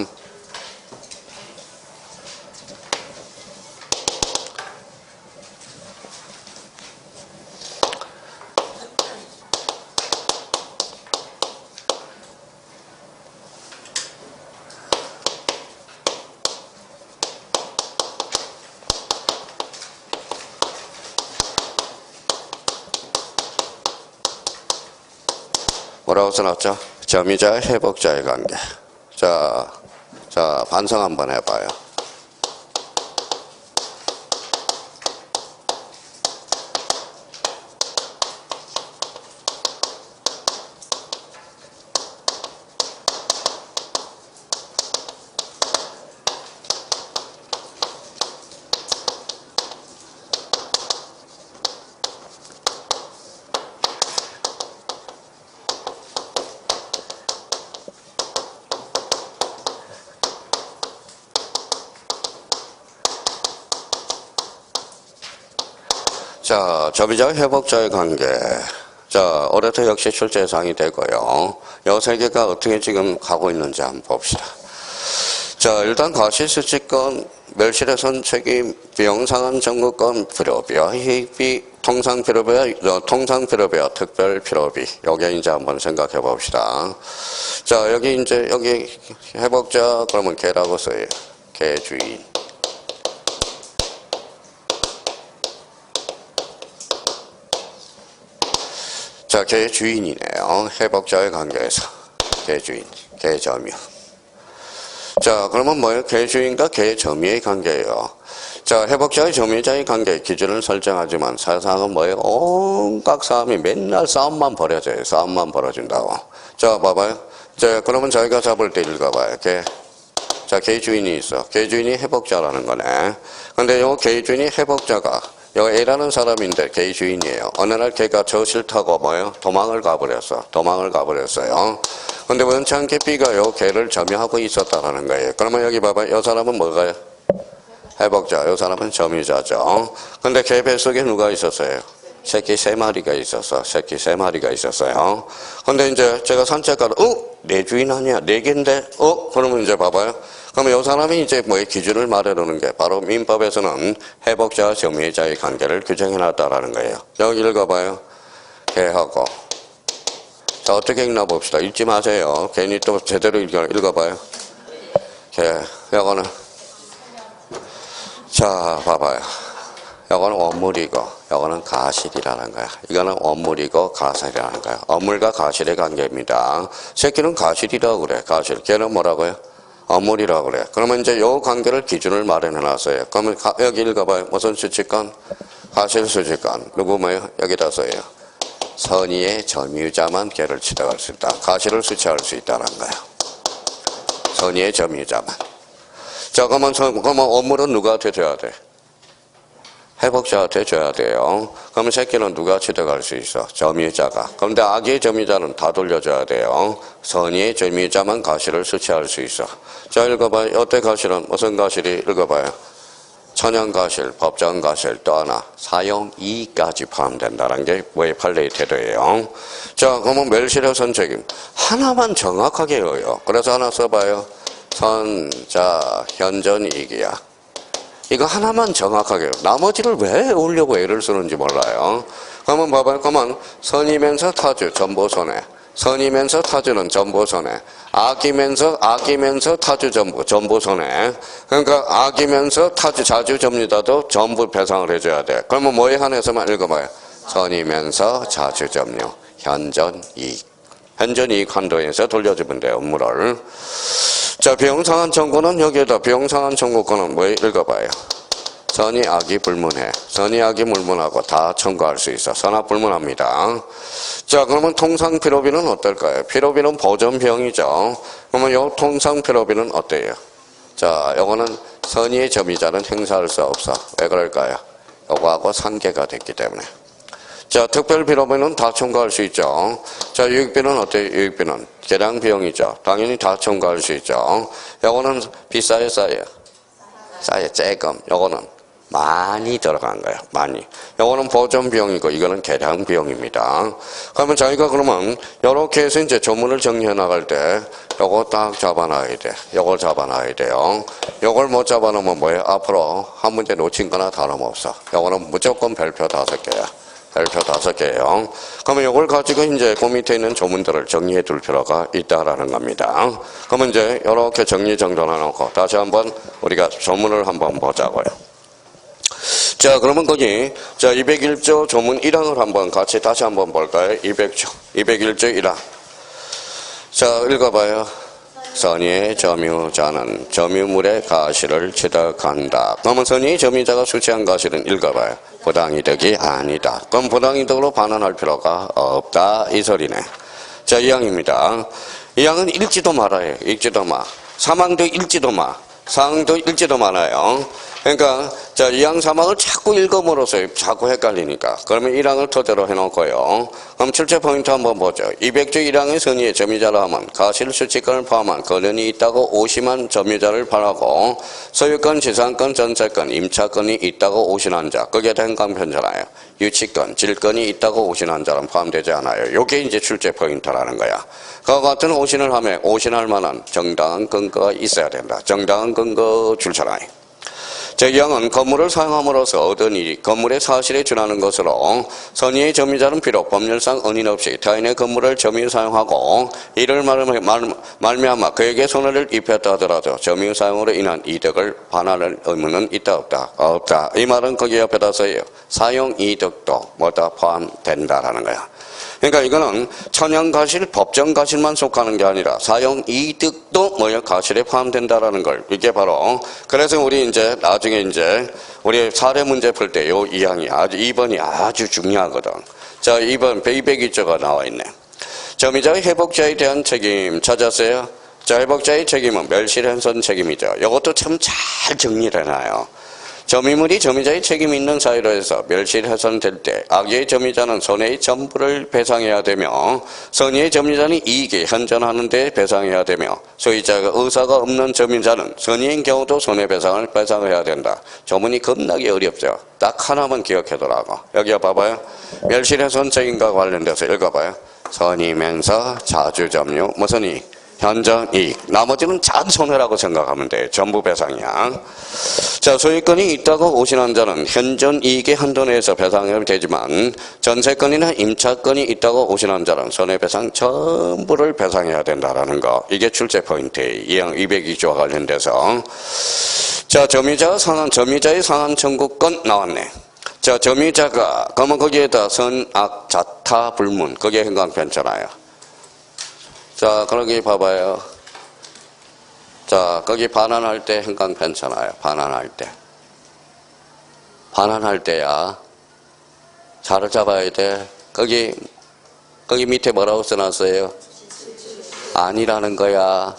뭐라고 써놨죠? 점유자, 회복자의 관계. 자, 반성 한번 해봐요. 자, 점유자 회복자의 관계. 자, 올해도 역시 출제 예상이 되고요. 요 세 개가 어떻게 지금 가고 있는지 한번 봅시다. 자, 일단 과실수취권, 멸실훼손 책임, 비용상환 청구권, 필요비와 희귀비, 통상필요비와 특별필요비. 요게 이제 한번 생각해 봅시다. 자, 여기 회복자, 그러면 개라고 써요. 개 주인. 자, 개 주인이네요. 회복자의 관계에서. 개 주인, 개 점유. 자, 그러면 뭐예요? 개 주인과 개 점유의 관계예요. 자, 회복자의 점유자의 관계 기준을 설정하지만 사실상은 뭐예요? 온갖 싸움이 맨날 싸움만 벌어져요. 싸움만 벌어진다고. 자, 봐봐요. 자, 그러면 저희가 잡을 때 읽어봐요. 자, 개 주인이 있어. 개 주인이 회복자라는 거네. 근데 요 개 주인이 회복자가 요 A라는 사람인데 개 주인이에요. 어느 날 걔가 저 싫다고 뭐예요? 도망을 가버렸어요. 근데 원치 않게 B가 요 개를 점유하고 있었다라는 거예요. 그러면 여기 봐봐요. 요 사람은 뭐가요? 회복자. 요 사람은 점유자죠. 근데 개 뱃속에 누가 있었어요? 새끼 3마리가 있었어요. 근데 이제 제가 산책가다, 내 주인 아니야? 4개인데? 그러면 이제 봐봐요. 그러면 이 사람이 이제 뭐의 기준을 말해놓는 게 바로 민법에서는 회복자와 점유자의 관계를 규정해놨다라는 거예요. 여기 읽어봐요. 개하고. 자, 어떻게 읽나 봅시다. 읽지 마세요. 괜히 또 제대로 읽어봐요. 개. 요거는. 자, 봐봐요. 요거는 원물이고, 요거는 가실이라는 거야. 이거는 원물이고, 가실이라는 거야. 원물과 가실의 관계입니다. 새끼는 가실이라고 그래. 가실. 걔는 뭐라고요? 원물이라고 그래. 그러면 이제 요 관계를 기준을 마련해놨어요. 그러면 여기 읽어봐요. 무슨 수취권? 가실 수취권. 누구 뭐예요? 여기다 써요. 선의의 점유자만 걔를 취득할 수 있다. 가실을 수취할 수 있다는 거예요. 선의의 점유자만. 자, 그러면 원물은 누구한테 줘야 돼? 회복자한테 줘야 돼요. 그러면 새끼는 누가 취득할 수 있어? 점유자가. 그런데 악의 점유자는 다 돌려줘야 돼요. 선의의 점유자만 가실을 수취할 수 있어. 자, 읽어봐요. 어때 가실은? 무슨 가실이? 읽어봐요. 천연가실, 법정가실, 또 하나 사용이익까지 포함된다는 게 뭐의 판례의 태도예요. 자, 그러면 멸실훼손 책임. 하나만 정확하게 외워요. 그래서 하나 써봐요. 선자, 현전이익이야. 이거 하나만 정확하게, 나머지를 왜 외우려고 애를 쓰는지 몰라요. 그러면 봐봐요. 그러면 선이면서 타주, 전보손해. 선이면서 타주는 전보손해. 악이면서 타주 전보손해. 그러니까 악이면서 타주 자주 점유자도 전부 배상을 해줘야 돼. 그러면 뭐에 한해서만 읽어봐요. 선이면서 자주 점유, 현전이익. 현전이익 한도에서 돌려주면 돼요, 업무를. 자, 비용상한 청구는 여기에다 비용상한 청구권은 뭐 읽어봐요. 선의 악이 불문해. 선의 악이 불문하고 다 청구할 수 있어. 선악 불문합니다. 자, 그러면 통상 필요비는 어떨까요? 필요비는 보전 비용이죠. 그러면 요 통상 필요비는 어때요? 자, 요거는 선의의 점유자는 행사할 수 없어. 왜 그럴까요? 요거하고 상계가 됐기 때문에. 자, 특별 필요비는 다 청구할 수 있죠. 자, 유익비는 어때요? 유익비는 계량 비용이죠. 당연히 다 청구할 수 있죠. 요거는 비싸요, 싸요? 싸요, 쬐금. 요거는 많이 들어간 거예요. 많이. 요거는 보존 비용이고 이거는 계량 비용입니다. 그러면 저희가 그러면 요렇게 해서 이제 조문을 정리해 나갈 때 요거 딱 잡아놔야 돼. 요걸 잡아놔야 돼요. 요걸 못 잡아놓으면 뭐예요? 앞으로 한 문제 놓친 거나 다름없어. 요거는 무조건 별표 5개야. 별표 5개예요. 그러면 요걸 가지고 이제 그 밑에 있는 조문들을 정리해 둘 필요가 있다라는 겁니다. 그러면 이제 요렇게 정리정돈해 놓고 다시 한번 우리가 조문을 한번 보자고요. 자, 그러면 거기, 자, 201조 조문 1항을 한번 같이 다시 한번 볼까요? 201조 1항. 자, 읽어봐요. 선의의 점유자는 점유물의 가시를 취득한다. 그러면 선의의 점유자가 수취한 가시는 읽어봐요. 부당이득이 아니다. 그럼 부당이득으로 반환할 필요가 없다. 이 소리네. 자, 2항입니다. 2항은 읽지도 말아요. 읽지도 마. 사망도 읽지도 마. 사항도 읽지도 많아요. 그러니까 자, 2항 3항을 자꾸 읽음으로써 자꾸 헷갈리니까. 그러면 1항을 토대로 해놓고요. 그럼 출제 포인트 한번 보죠. 200조 1항의 선의의 점유자라 하면 가실수취권을 포함한 권한이 있다고 오심한 점유자를 바라고 소유권, 지상권, 전세권, 임차권이 있다고 오신한 자. 거기에 대한 강편잖아요. 유치권, 질권이 있다고 오신한 자는 포함되지 않아요. 이게 이제 출제 포인트라는 거야. 그와 같은 오신을 하면 오신할 만한 정당한 근거가 있어야 된다. 정당한 근거 출처라요. 제2항은 건물을 사용함으로써 얻은 이익, 건물의 사실에 준하는 것으로 선의의 점유자는 비록 법률상 은인 없이 타인의 건물을 점유 사용하고 이를 말미암아 그에게 손해를 입혔다 하더라도 점유 사용으로 인한 이득을 반환할 의무는 있다 없다? 없다. 이 말은 거기 옆에다 써요. 사용 이득도 뭐다 포함된다라는 거야. 그러니까 이거는 천연가실, 법정가실만 속하는 게 아니라 사용 이득도 뭐야 가실에 포함된다라는 걸 이게 바로 그래서 우리 이제 나중에 이제 우리 사례 문제 풀 때 요 2항이 아주 2번이 아주 중요하거든. 자, 2번 202조가 나와 있네. 점유자의 회복자에 대한 책임 찾았어요? 자, 회복자의 책임은 멸실훼손 책임이죠. 이것도 참 잘 정리를 해놔요. 점유물이 점유자의 책임 있는 사유로 해서 멸실훼손될 때 악의의 점유자는 손해의 전부를 배상해야 되며 선의의 점유자는 이익이 현존하는 데 배상해야 되며 소유자가 의사가 없는 점유자는 선의인 경우도 손해배상을 배상해야 된다. 조문이 겁나게 어렵죠. 딱 하나만 기억해두라고. 여기 봐봐요. 멸실훼손 책임과 관련돼서 읽어봐요. 선의면서 자주점유 무슨 이익? 현저이익. 나머지는 잔손해라고 생각하면 돼. 전부 배상이야. 자, 소유권이 있다고 오신한 자는 현존이익의 한도 내에서 배상이 되지만 전세권이나 임차권이 있다고 오신한 자는 손해배상 전부를 배상해야 된다라는 거. 이게 출제 포인트예요. 2항 202조와 관련돼서. 자, 점유자의 상한 청구권 나왔네. 자, 점유자가 그러면 거기에다 선악 자타 불문 거기에 행강편잖아요. 자, 거기 봐봐요. 자, 거기 반환할 때 행강 편찮아요. 반환할 때. 반환할 때야. 잘 잡아야 돼. 거기 밑에 뭐라고 써놨어요? 아니라는 거야.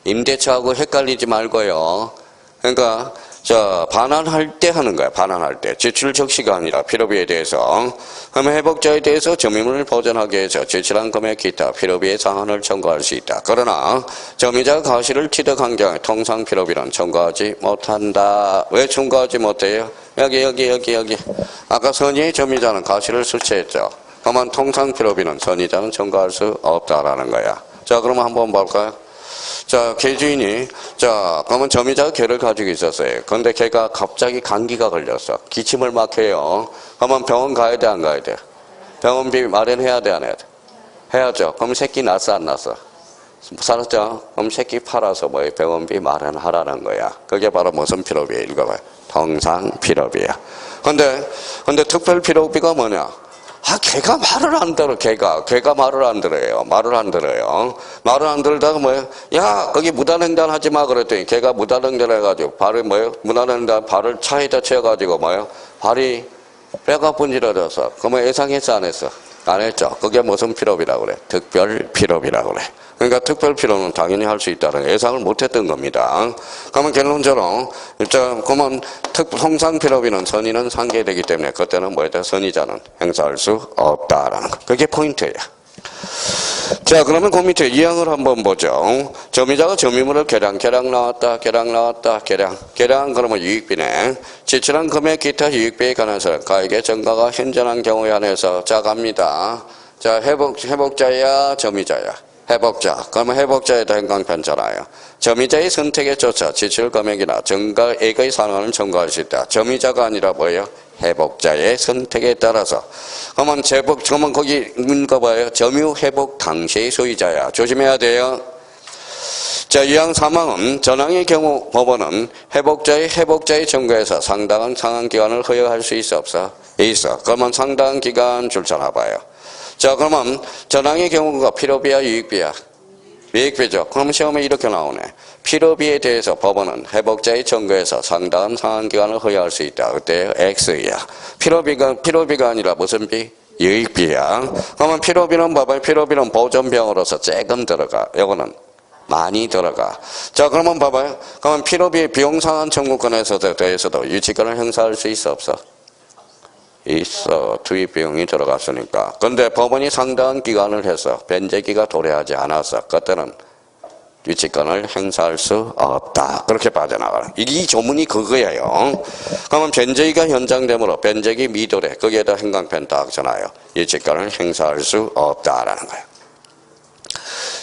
임대차하고 헷갈리지 말고요. 그러니까, 자, 반환할 때 하는 거야. 반환할 때. 제출 적시가 아니라 필요비에 대해서. 그러면 회복자에 대해서 점유물을 보전하기 위해서 제출한 금액 기타 필요비의 상한을 청구할 수 있다. 그러나 점유자가 가시를 취득한 경우에 통상 필요비는 청구하지 못한다. 왜 청구하지 못해요? 여기. 아까 선의의 점유자는 가시를 수취했죠. 그러면 통상 필요비는 선의자는 청구할 수 없다라는 거야. 자, 그러면 한번 볼까요? 자, 개주인이, 자, 그러면 점유자가 개를 가지고 있었어요. 그런데 개가 갑자기 감기가 걸렸어. 기침을 막 해요. 그러면 병원 가야 돼, 안 가야 돼? 병원비 마련해야 돼, 안 해야 돼? 해야죠. 그럼 새끼 낳았어, 안 낳았어? 살았죠? 그럼 새끼 팔아서 뭐예요? 병원비 마련하라는 거야. 그게 바로 무슨 필요비예요? 읽어봐요. 통상 필요비야. 근데 특별 필요비가 뭐냐? 걔가 말을 안 들어, 걔가 말을 안 들어요. 말을 안 들어요. 말을 안 들다가 뭐예요? 야, 거기 무단횡단 하지 마. 그랬더니 걔가 무단횡단 해가지고, 발을 뭐예요? 무단횡단 발을 차에다 채워가지고 뭐예요? 발이 뼈가 분질러져서, 그러면 예상했어, 안 했어? 안 했죠. 그게 무슨 피로비라고 그래? 특별 피로비라고 그래. 그러니까 특별 피로는 당연히 할 수 있다는 예상을 못했던 겁니다. 그러면 결론적으로 그러면 통상 피로비는 선의는 상계되기 때문에 그때는 뭐였다? 선의자는 행사할 수 없다라는 거. 그게 포인트예요. 자, 그러면 그 밑에 이항을 한번 보죠. 점유자가 점유물을 계량 나왔다. 계량 그러면 유익비네. 지출한 금액 기타 유익비에 관한 사람 가액의 증가가 현저한 경우에 한해서 자 갑니다. 자, 회복자야 점유자야. 회복자. 그러면 회복자에 대한 강편잖아요. 점유자의 선택에 쫓아 지출 금액이나 증가액의 상한을 청구할 수 있다. 점유자가 아니라 뭐예요? 회복자의 선택에 따라서. 그러면 거기 문가 봐요. 점유 회복 당시의 소유자야. 조심해야 돼요. 자, 이항 사망은 전항의 경우 법원은 회복자의 청구에서 상당한 상한 기간을 허용할 수 있어 없어? 있어. 그러면 상당한 기간 줄잖아 봐요. 자, 그러면 전항의 경우가 필요비야 유익비야? 유익비죠. 그럼 시험에 이렇게 나오네. 필요비에 대해서 법원은 회복자의 청구에서 상당한 상한 기간을 허용할 수 있다. 그때 X야. 필요비가 아니라 무슨 비? 유익비야. 그러면 필요비는 봐봐요. 필요비는 보존병으로서 조금 들어가. 요거는 많이 들어가. 자, 그러면 봐봐요. 그러면 필요비 비용 상한 청구권에서 대해서도 유치권을 행사할 수 있어 없어? 있어. 투입 비용이 들어갔으니까. 근데 법원이 상당한 기간을 해서 변제기가 도래하지 않아서 그때는 유치권을 행사할 수 없다. 그렇게 빠져나가라. 이 조문이 그거예요. 그러면 변제기가 연장되므로 변제기 미도래. 거기에다 행강편 딱 전하여 유치권을 행사할 수 없다라는 거예요.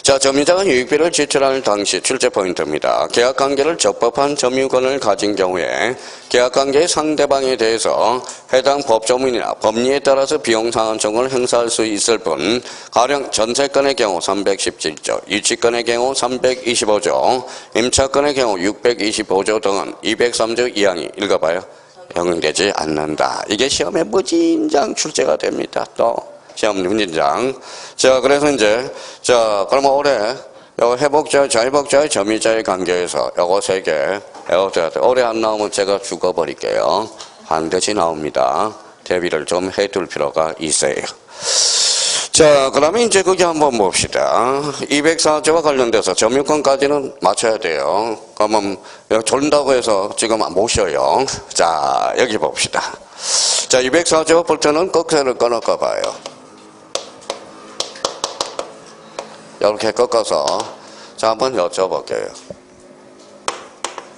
자, 점유자가 유익비를 지출할 당시 출제 포인트입니다. 계약관계를 적법한 점유권을 가진 경우에 계약관계의 상대방에 대해서 해당 법조문이나 법리에 따라서 비용상한 청구를 행사할 수 있을 뿐 가령 전세권의 경우 317조, 유치권의 경우 325조, 임차권의 경우 625조 등은 203조 이항이 읽어봐요. 적용되지 않는다. 이게 시험에 무진장 출제가 됩니다. 또 시험 문진장. 자, 그래서 이제, 자, 그러면 올해, 자회복자의 점유자의 관계에서 요거 3개, 올해 안 나오면 제가 죽어버릴게요. 반드시 나옵니다. 대비를 좀 해둘 필요가 있어요. 자, 그러면 이제 거기 한번 봅시다. 204조와 관련돼서 점유권까지는 맞춰야 돼요. 그러면 졸린다고 해서 지금 못 쉬어요. 자, 여기 봅시다. 자, 204조 볼 때는 꺽쇠를 끊을까 봐요. 이렇게 꺾어서 자 한번 여쭤볼게요.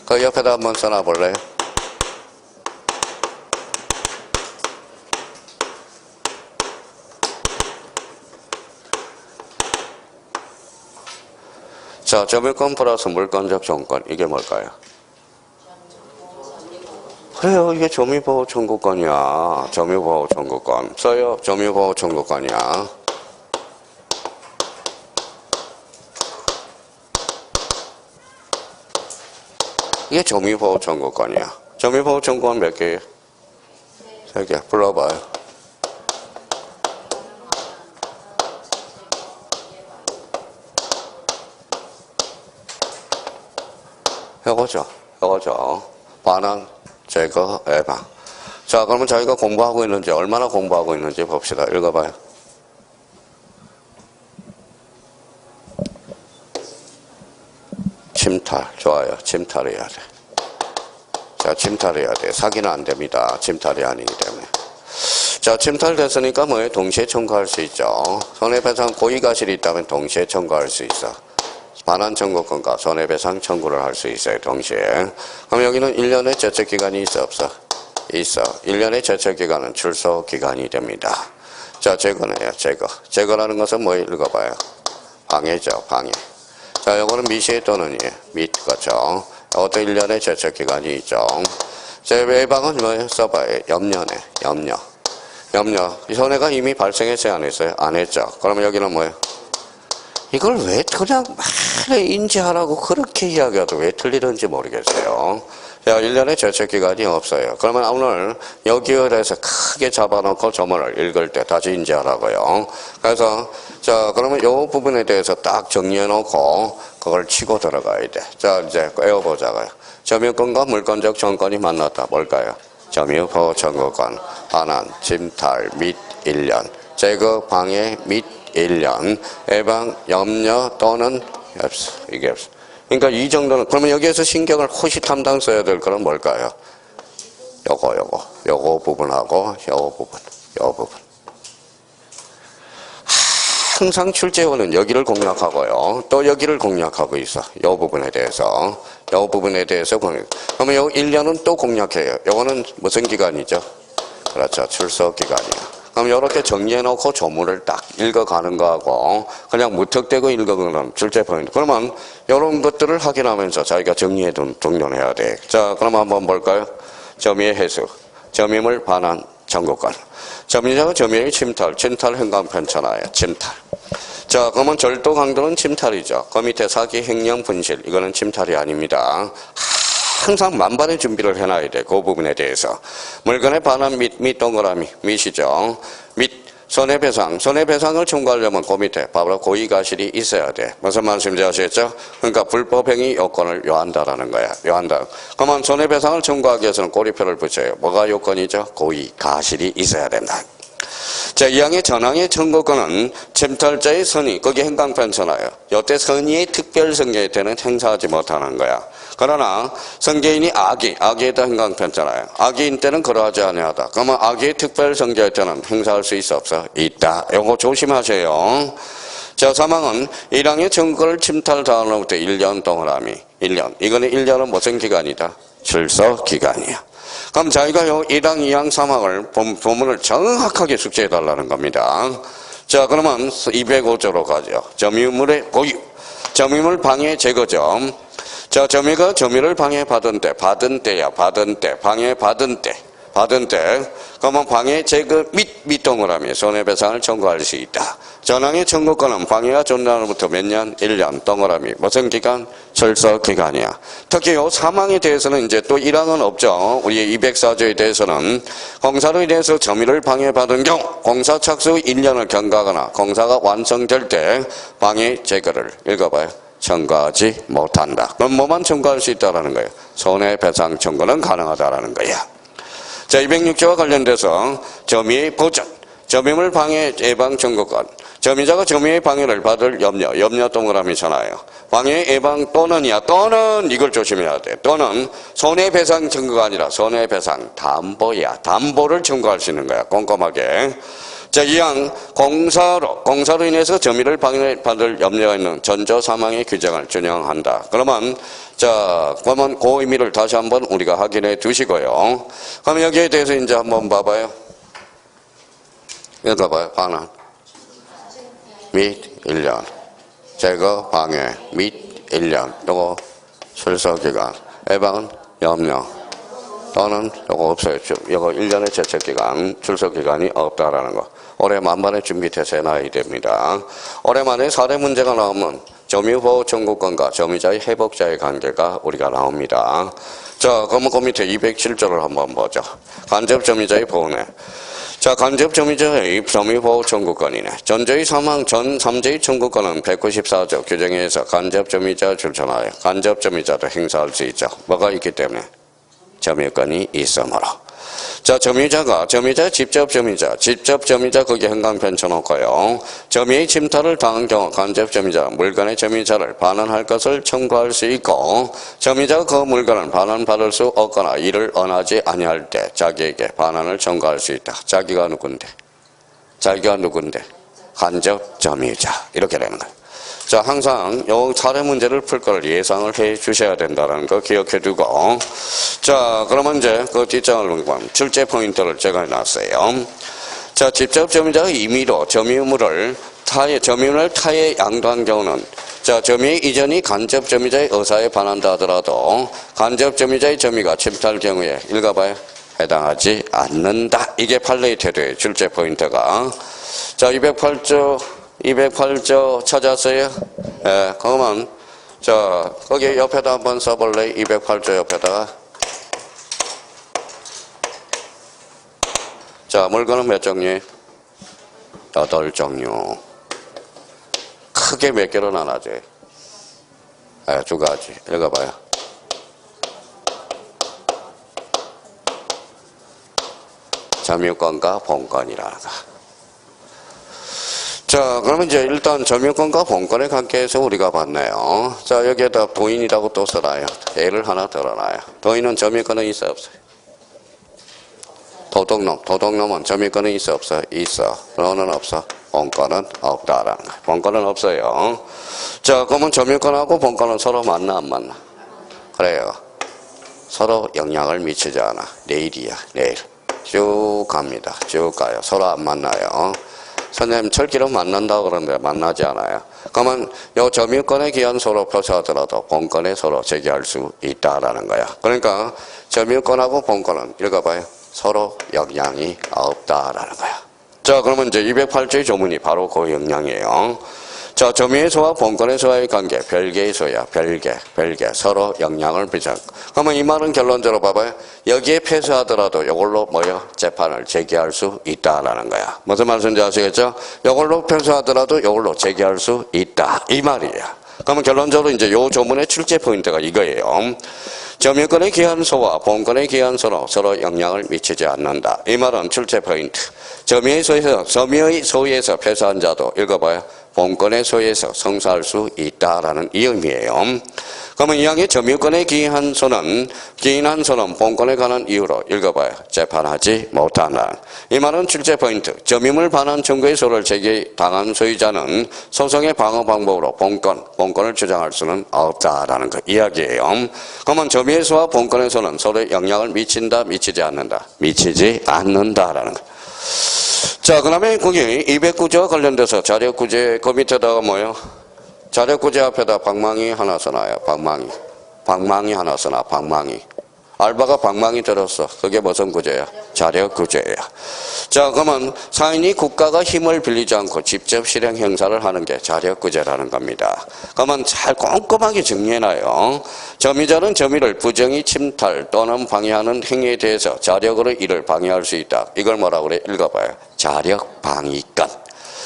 그 옆에다 한번 써놔볼래요? 자, 점유권 플러스 물권적 정권 이게 뭘까요? 그래요. 이게 점유보호 청구권이야. 점유보호 청구권 써요. 점유보호 청구권이야. 이게 점유보호 청구권이야. 점유보호 청구권 몇 개예요? 3개. 불러봐요. 요거죠. 반환, 제거, 예방. 자, 그러면 저희가 공부하고 있는지, 얼마나 공부하고 있는지 봅시다. 읽어봐요. 침탈. 좋아요. 침탈해야 돼. 자, 침탈해야 돼. 사기는 안 됩니다. 침탈이 아니기 때문에. 자, 침탈됐으니까 뭐예요? 동시에 청구할 수 있죠. 손해배상 고의가실이 있다면 동시에 청구할 수 있어. 반환 청구권과 손해배상 청구를 할 수 있어요. 동시에. 그럼 여기는 1년의 제척기간이 있어 없어? 있어. 1년의 제척기간은 출소기간이 됩니다. 자, 제거네요. 제거라는 것은 뭐 읽어봐요? 방해죠. 방해. 자, 요거는 미시에 또는 밑 거죠. 이것도 1년의 제척기간이 있죠. 자, 예방은 뭐예요? 써봐요. 염려네. 염려. 이 손해가 이미 발생했어요? 안 했어요? 안 했죠. 그러면 여기는 뭐예요? 이걸 왜 그냥 말에 인지하라고 그렇게 이야기해도 왜 틀리는지 모르겠어요. 자, 1년에 제척기간이 없어요. 그러면 오늘 여기에 대해서 크게 잡아놓고 조문을 읽을 때 다시 인지하라고요. 그래서 자, 그러면 이 부분에 대해서 딱 정리해놓고 그걸 치고 들어가야 돼. 자, 이제 외워보자고요. 점유권과 물권적 정권이 만났다. 뭘까요? 점유, 보호, 청구권, 반환, 침탈 및 1년, 제거, 방해 및 1년, 예방, 염려 또는 없어. 이게 없어. 그러니까 이 정도는, 그러면 여기에서 신경을 호시탐당 써야 될 거는 뭘까요? 요거 부분하고, 요 부분. 항상 출제원은 여기를 공략하고요. 또 여기를 공략하고 있어. 요 부분에 대해서. 그러면 요 1년은 또 공략해요. 요거는 무슨 기간이죠? 그렇죠. 출석 기간이야. 그럼 이렇게 정리해놓고 조문을 딱 읽어가는 거하고 그냥 무턱대고 읽어가는 출제 포인트. 그러면 이런 것들을 확인하면서 자기가 정리해둔 정돈해야 돼. 자, 그럼 한번 볼까요? 점유의 해수, 점유물 반환, 청구권. 점유자가 점유의 침탈 행강 편찬하여 침탈. 자, 그러면 절도 강도는 침탈이죠. 그 밑에 사기, 횡령, 분실. 이거는 침탈이 아닙니다. 항상 만반의 준비를 해놔야 돼. 그 부분에 대해서. 물건의 반환 및 동그라미, 밑이죠. 및 손해배상을 청구하려면 그 밑에 바로 고의가실이 있어야 돼. 무슨 말씀인지 아시겠죠? 그러니까 불법행위 요건을 요한다라는 거야. 요한다. 그러면 손해배상을 청구하기 위해서는 꼬리표를 붙여요. 뭐가 요건이죠? 고의가실이 있어야 된다. 자, 이항의 전항의 청구권은 침탈자의 선의, 거기 행강편천하여. 요때 선의의 특별 성계에 때는 행사하지 못하는 거야. 그러나 성계인이 악의에다 행강편천하여. 악의인 때는 그러하지 아니하다. 그러면 악의의 특별 성계에 때는 행사할 수 있어 없어? 있다. 요거 조심하세요. 자, 사망은 1항의 청구권을 침탈 다음으로부터 1년 동그라미. 1년. 이거는 1년은 무슨 기간이다? 출석 기간이야. 그럼 자기가 요 1항, 2항, 3항을 본문을 정확하게 숙제해달라는 겁니다. 자, 그러면 205조로 가죠. 점유물의 고유. 점유물 방해 제거점. 자, 점유가 점유를 방해받은 때, 받은 때. 그러면 방해 제거 및 동그라미 손해배상을 청구할 수 있다. 전항의 청구권은 방해가 존재하로부터 몇 년? 1년 동그라미. 무슨 기간? 출석 기간이야. 특히 요 사망에 대해서는 이제 또 1항은 없죠. 우리 204조에 대해서는 공사로 인해서 점유를 방해받은 경우 공사 착수 1년을 경과하거나 공사가 완성될 때 방해 제거를 읽어봐요. 청구하지 못한다. 그럼 뭐만 청구할 수 있다라는 거예요? 손해배상 청구는 가능하다라는 거야. 자, 206조와 관련돼서 점유의 보전, 점유물 방해 예방 청구권. 점유자가 점유의 방해를 받을 염려 동그라미잖아요. 방해 예방 또는 이걸 조심해야 돼. 또는 손해배상 청구가 아니라 손해배상 담보야. 담보를 청구할 수 있는 거야. 꼼꼼하게. 자, 이항 공사로 인해서 점유를 방해받을 염려가 있는 전조 사망의 규정을 준용한다. 그러면 그 의미를 다시 한번 우리가 확인해 두시고요. 그럼 여기에 대해서 이제 한번 봐봐요. 읽어봐요. 반환 및 1년, 제거 방해 및 1년. 요거 출석기간, 예방은 염려 또는 요거 없어요. 요거 1년의 제척기간, 출석기간이 없다라는 거. 올해 만반의 준비태세 해놔야 됩니다. 올해 만에 사례 문제가 나오면 점유보호 청구권과 점유자의 회복자의 관계가 우리가 나옵니다. 자, 그러면 그 밑에 207조를 한번 보죠. 간접 점유자의 보호네. 자, 간접 점유자의 점유보호 청구권이네. 전저의 사망 전 3조의 청구권은 194조 규정에 의해서 간접 점유자 출전하여 간접 점유자도 행사할 수 있죠. 뭐가 있기 때문에? 점유권이 있으므로. 자, 점유자, 직접 점유자 거기 행강 편쳐놓고요. 점유의 침탈을 당한 경우 간접 점유자 물건의 점유자를 반환할 것을 청구할 수 있고, 점유자가 그 물건을 반환받을 수 없거나 이를 언하지 아니할 때 자기에게 반환을 청구할 수 있다. 자기가 누군데? 간접 점유자. 이렇게 되는 거예요. 자, 항상 요 사례 문제를 풀 걸 예상을 해 주셔야 된다는 거 기억해 두고. 자, 그러면 이제 그 뒷장을 보면 출제 포인트를 제가 해놨어요. 자, 직접 점유자가 임의로 점유물을 타에 양도한 경우는 자, 점유 이전이 간접 점유자의 의사에 반한다 하더라도 간접 점유자의 점유가 침탈 경우에 읽어봐요. 해당하지 않는다. 이게 판례의 태도의 출제 포인트가. 자, 208조 찾았어요? 예, 그러면, 거기 옆에다 한번 써볼래? 208조 옆에다가. 자, 물건은 몇 종류? 8종류. 크게 몇 개로 나눠져? 두 가지. 읽어봐요. 점유권과 본권이라는 거. 자, 그러면 이제 일단 점유권과 본권의 관계에서 우리가 봤네요. 자, 여기에다 도인이라고 또 써놔요. 예를 하나 들어놔요. 도인은 점유권은 있어, 없어요? 도둑놈은 점유권은 있어, 없어? 있어. 너는 없어? 본권은 없다라는 거예요. 본권은 없어요. 자, 그러면 점유권하고 본권은 서로 만나, 안 만나? 그래요. 서로 영향을 미치지 않아. 내일이야, 내일. 쭉 갑니다. 쭉 가요. 서로 안 만나요. 선생님 철기로 만난다고 그러는데 만나지 않아요. 그러면 요 점유권에 기한 소로 표시하더라도 본권에 소로 제기할 수 있다라는 거야. 그러니까 점유권하고 본권은 읽어봐요. 서로 영향이 없다라는 거야. 자, 그러면 이제 208조의 조문이 바로 그 영향이에요. 자, 점유의 소와 본권의 소와의 관계, 별개의 소야, 별개. 서로 영향을 미쳐. 그러면 이 말은 결론적으로 봐봐요. 여기에 패소하더라도 이걸로 재판을 제기할 수 있다라는 거야. 무슨 말씀인지 아시겠죠? 이걸로 패소하더라도 이걸로 제기할 수 있다. 이 말이야. 그러면 결론적으로 이제 요 조문의 출제 포인트가 이거예요. 점유권에 기한 소와 본권에 기한 소로 서로 영향을 미치지 않는다. 이 말은 출제 포인트. 점유의 소에서 패소한 자도 읽어봐요. 본권의 소에서 성사할 수 있다라는 이 의미예요. 그러면 이왕에 점유권에 기인한 소는 본권에 관한 이유로 읽어봐요. 재판하지 못한다. 이 말은 출제 포인트. 점유물 반환 청구의 소를 제기당한 소유자는 소송의 방어 방법으로 본권을 주장할 수는 없다라는 그 이야기예요. 그러면 점유의 소와 본권의 소는 서로 영향을 미친다, 미치지 않는다? 미치지 않는다라는 거. 자, 그 다음에 거기 209조와 관련돼서 자력구제 그 밑에다가 뭐예요? 자력구제 앞에다 방망이 하나 써놔요. 방망이 하나 써놔. 방망이. 알바가 방망이 들었어. 그게 무슨 구제야? 자력구제야. 자, 그러면 사인이 국가가 힘을 빌리지 않고 직접 실행 행사를 하는 게 자력구제라는 겁니다. 그러면 잘 꼼꼼하게 정리해놔요. 점유자는 점유를 부정히 침탈 또는 방해하는 행위에 대해서 자력으로 이를 방해할 수 있다. 이걸 뭐라고 그래? 읽어봐요. 자력방위권.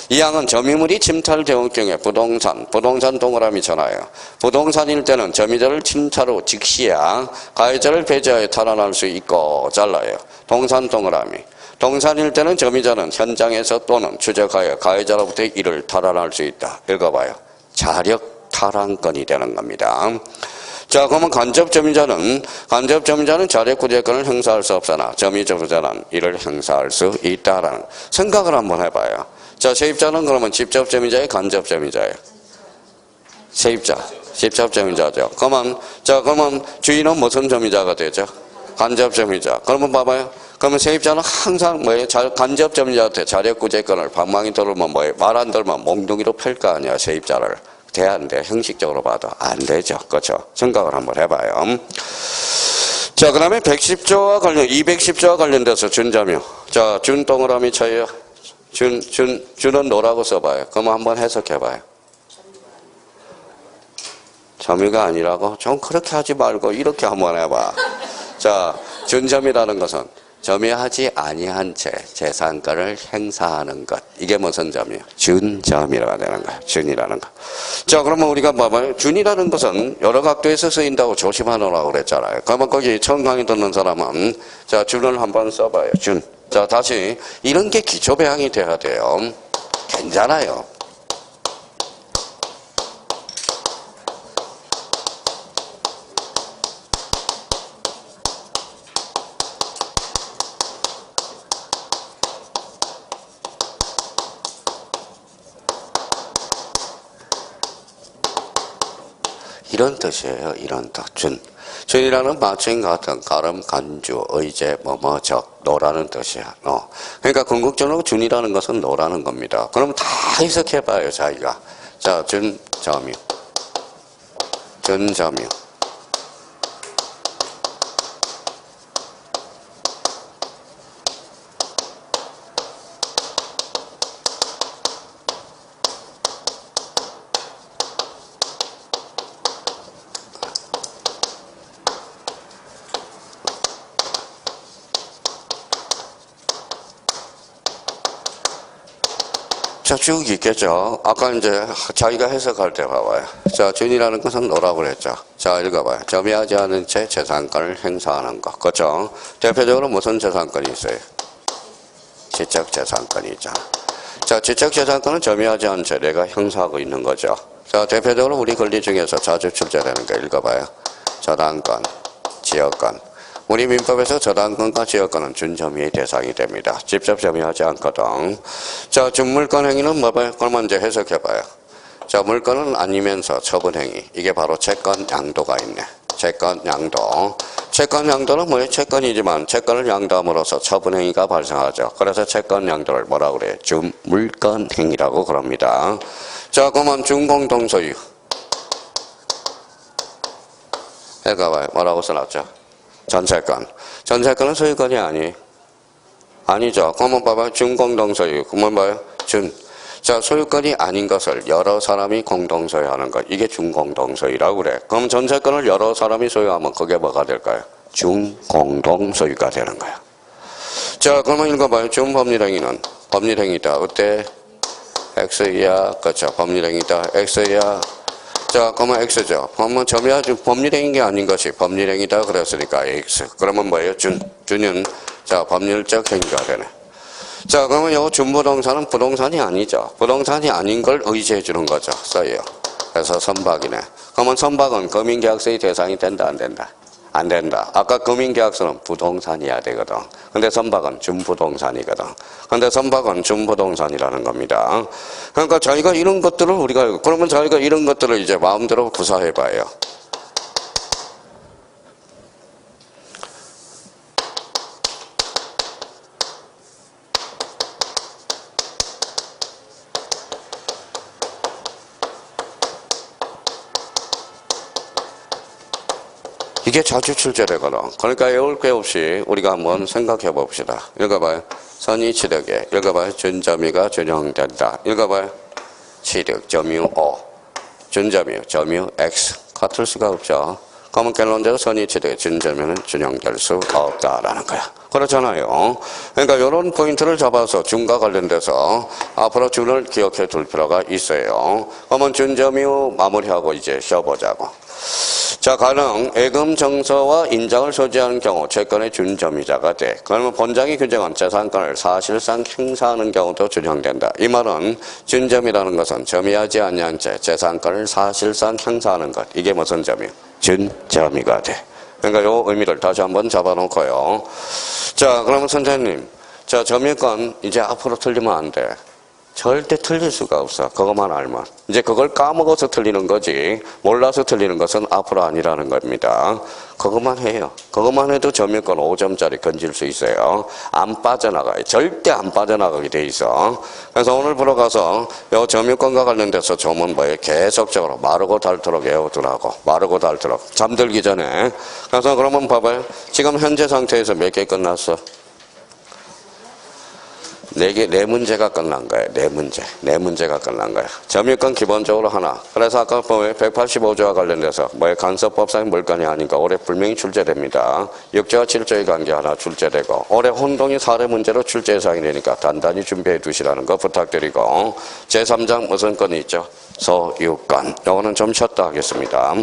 이 항은 점유물이 침탈되었을 경우에 부동산 동그라미 전화예요. 부동산일 때는 점유자를 침탈 후 즉시야 가해자를 배제하여 탈환할 수 있고 잘라요. 동산 동그라미. 동산일 때는 점유자는 현장에서 또는 추적하여 가해자로부터 이를 탈환할 수 있다. 읽어봐요. 자력 탈환권이 되는 겁니다. 자, 그러면 간접 점유자는 자력구제권을 행사할 수 없으나 점유자는 이를 행사할 수 있다라는 생각을 한번 해봐요. 자, 세입자는 그러면 직접 점유자예요? 간접 점유자예요? 세입자. 직접 점유자죠. 그러면 주인은 무슨 점유자가 되죠? 간접 점유자. 그러면 봐봐요. 그러면 세입자는 항상 간접 점유자한테 자력구제권을 방망이 들으면 말 안 들으면 몽둥이로 펼 거 아니야, 세입자를. 돼, 안 돼? 형식적으로 봐도 안 되죠. 그렇죠? 생각을 한번 해봐요. 자, 그 다음에 210조와 관련돼서 준점유. 자, 준 동그라미 쳐요. 준은 노라고 써봐요. 그럼 한번 해석해봐요. 점유가 아니라고? 좀 그렇게 하지 말고 이렇게 한번 해봐. 자, 준점이라는 것은 점유하지 아니한 채 재산권을 행사하는 것. 이게 무슨 점이에요? 준점이라고 되는 거예요. 준이라는 거. 자, 그러면 우리가 봐봐요. 준이라는 것은 여러 각도에서 쓰인다고 조심하라고 그랬잖아요. 그러면 거기 처음 강의 듣는 사람은 자, 준을 한번 써봐요. 준. 자, 다시 이런 게 기초 배양이 돼야 돼요. 괜찮아요. 이런 뜻이에요. 이런 뜻. 준이라는 마침 같은 가름, 간주, 의제, 노라는 뜻이야. 그러니까 궁극적으로 준이라는 것은 노라는 겁니다. 그럼 다 해석해봐요, 자기가. 자, 준점유. 자, 쭉 있겠죠. 아까 이제 자기가 해석할 때 봐봐요. 자, 준이라는 것은 뭐라고 그랬죠. 자, 읽어봐요. 점유하지 않은 채 재산권을 행사하는 것. 그렇죠? 대표적으로 무슨 재산권이 있어요? 지적재산권이 있잖아. 자, 지적재산권은 점유하지 않은 채 내가 형사하고 있는 거죠. 자, 대표적으로 우리 권리 중에서 자주 출제되는 거 읽어봐요. 저당권, 지역권. 우리 민법에서 저당권과 지역권은 준점유의 대상이 됩니다. 직접 점유하지 않거든. 자, 준물권 행위는 뭐봐요? 그러면 이제 해석해봐요. 자, 물권은 아니면서 처분 행위. 이게 바로 채권 양도가 있네. 채권 양도. 채권 양도는 뭐예요? 채권이지만 채권을 양도함으로써 처분 행위가 발생하죠. 그래서 채권 양도를 뭐라고 그래요? 준물권 행위라고 그럽니다. 자, 그러면 준공동소유. 읽어봐요. 뭐라고 써놨죠? 전세권. 전세권은 소유권이 아니죠. 그러면 봐봐요. 준공동소유. 그러면 봐요. 자, 소유권이 아닌 것을 여러 사람이 공동소유하는 것. 이게 준공동소유라고 그래. 그럼 전세권을 여러 사람이 소유하면 그게 뭐가 될까요? 준공동소유가 되는 거야. 자, 그러면 읽어봐요. 준법률행위는 법률행위다. 어때? X야. 그렇죠. 법률행위다. X야. 자, 그러면 X죠. 그러면 점유하지 법률행위인 게 아닌 것이 법률행위다 그랬으니까 X. 그러면 뭐예요? 준은 자, 법률적 행위가 되네. 자, 그러면 요 준부동산은 부동산이 아니죠. 부동산이 아닌 걸 의지해 주는 거죠. 써요. 그래서 선박이네. 그러면 선박은 금융계약서의 대상이 된다, 안 된다? 안 된다. 아까 금융계약서는 부동산이어야 되거든. 근데 선박은 준부동산이거든. 근데 선박은 준부동산이라는 겁니다. 그러니까 저희가 이런 것들을 그러면 저희가 이런 것들을 이제 마음대로 구사해 봐요. 이게 자주 출제되거든. 그러니까 외울 게 없이 우리가 한번 생각해 봅시다. 읽어봐요. 선의취득에. 읽어봐요. 준점유가 준용된다. 읽어봐요. 취득, 점유 O. 준점유, 점유 X. 같을 수가 없죠. 그러면 결론적으로 선의취득에 준점유는 준용될 수 없다라는 거야. 그렇잖아요. 그러니까 이런 포인트를 잡아서 준과 관련돼서 앞으로 준을 기억해 둘 필요가 있어요. 그러면 준점유 마무리하고 이제 쉬어보자고. 자, 가령 예금 정서와 인장을 소지하는 경우 채권의 준점유자가 돼. 그러면 본장이 규정한 재산권을 사실상 행사하는 경우도 준용된다. 이 말은 준점유라는 것은 점유하지 아니한 채 재산권을 사실상 행사하는 것. 이게 무슨 점유? 준점유가 돼. 그러니까 요 의미를 다시 한번 잡아놓고요. 자, 그러면 선생님, 자, 점유권 이제 앞으로 틀리면 안 돼. 절대 틀릴 수가 없어. 그것만 알면. 이제 그걸 까먹어서 틀리는 거지. 몰라서 틀리는 것은 앞으로 아니라는 겁니다. 그것만 해요. 그것만 해도 점유권 5점짜리 건질 수 있어요. 안 빠져나가요. 절대 안 빠져나가게 돼 있어. 그래서 오늘부로 가서 요 점유권과 관련돼서 조문 뭐예요? 계속적으로 마르고 닳도록 외우더라고. 마르고 닳도록. 잠들기 전에. 그래서 그러면 봐봐요. 지금 현재 상태에서 몇 개 끝났어? 네 문제가 끝난 거예요. 네 문제가 끝난 거예요. 점유권 기본적으로 하나. 그래서 아까 보면 185조와 관련돼서 간섭법상 물건이 아닌가 올해 분명히 출제됩니다. 6조와 7조의 관계 하나 출제되고 올해 혼동이 사례 문제로 출제 예상이 되니까 단단히 준비해 두시라는 거 부탁드리고 제3장 무슨 건이 있죠? 소유권. 요거는 좀 쉬었다 하겠습니다.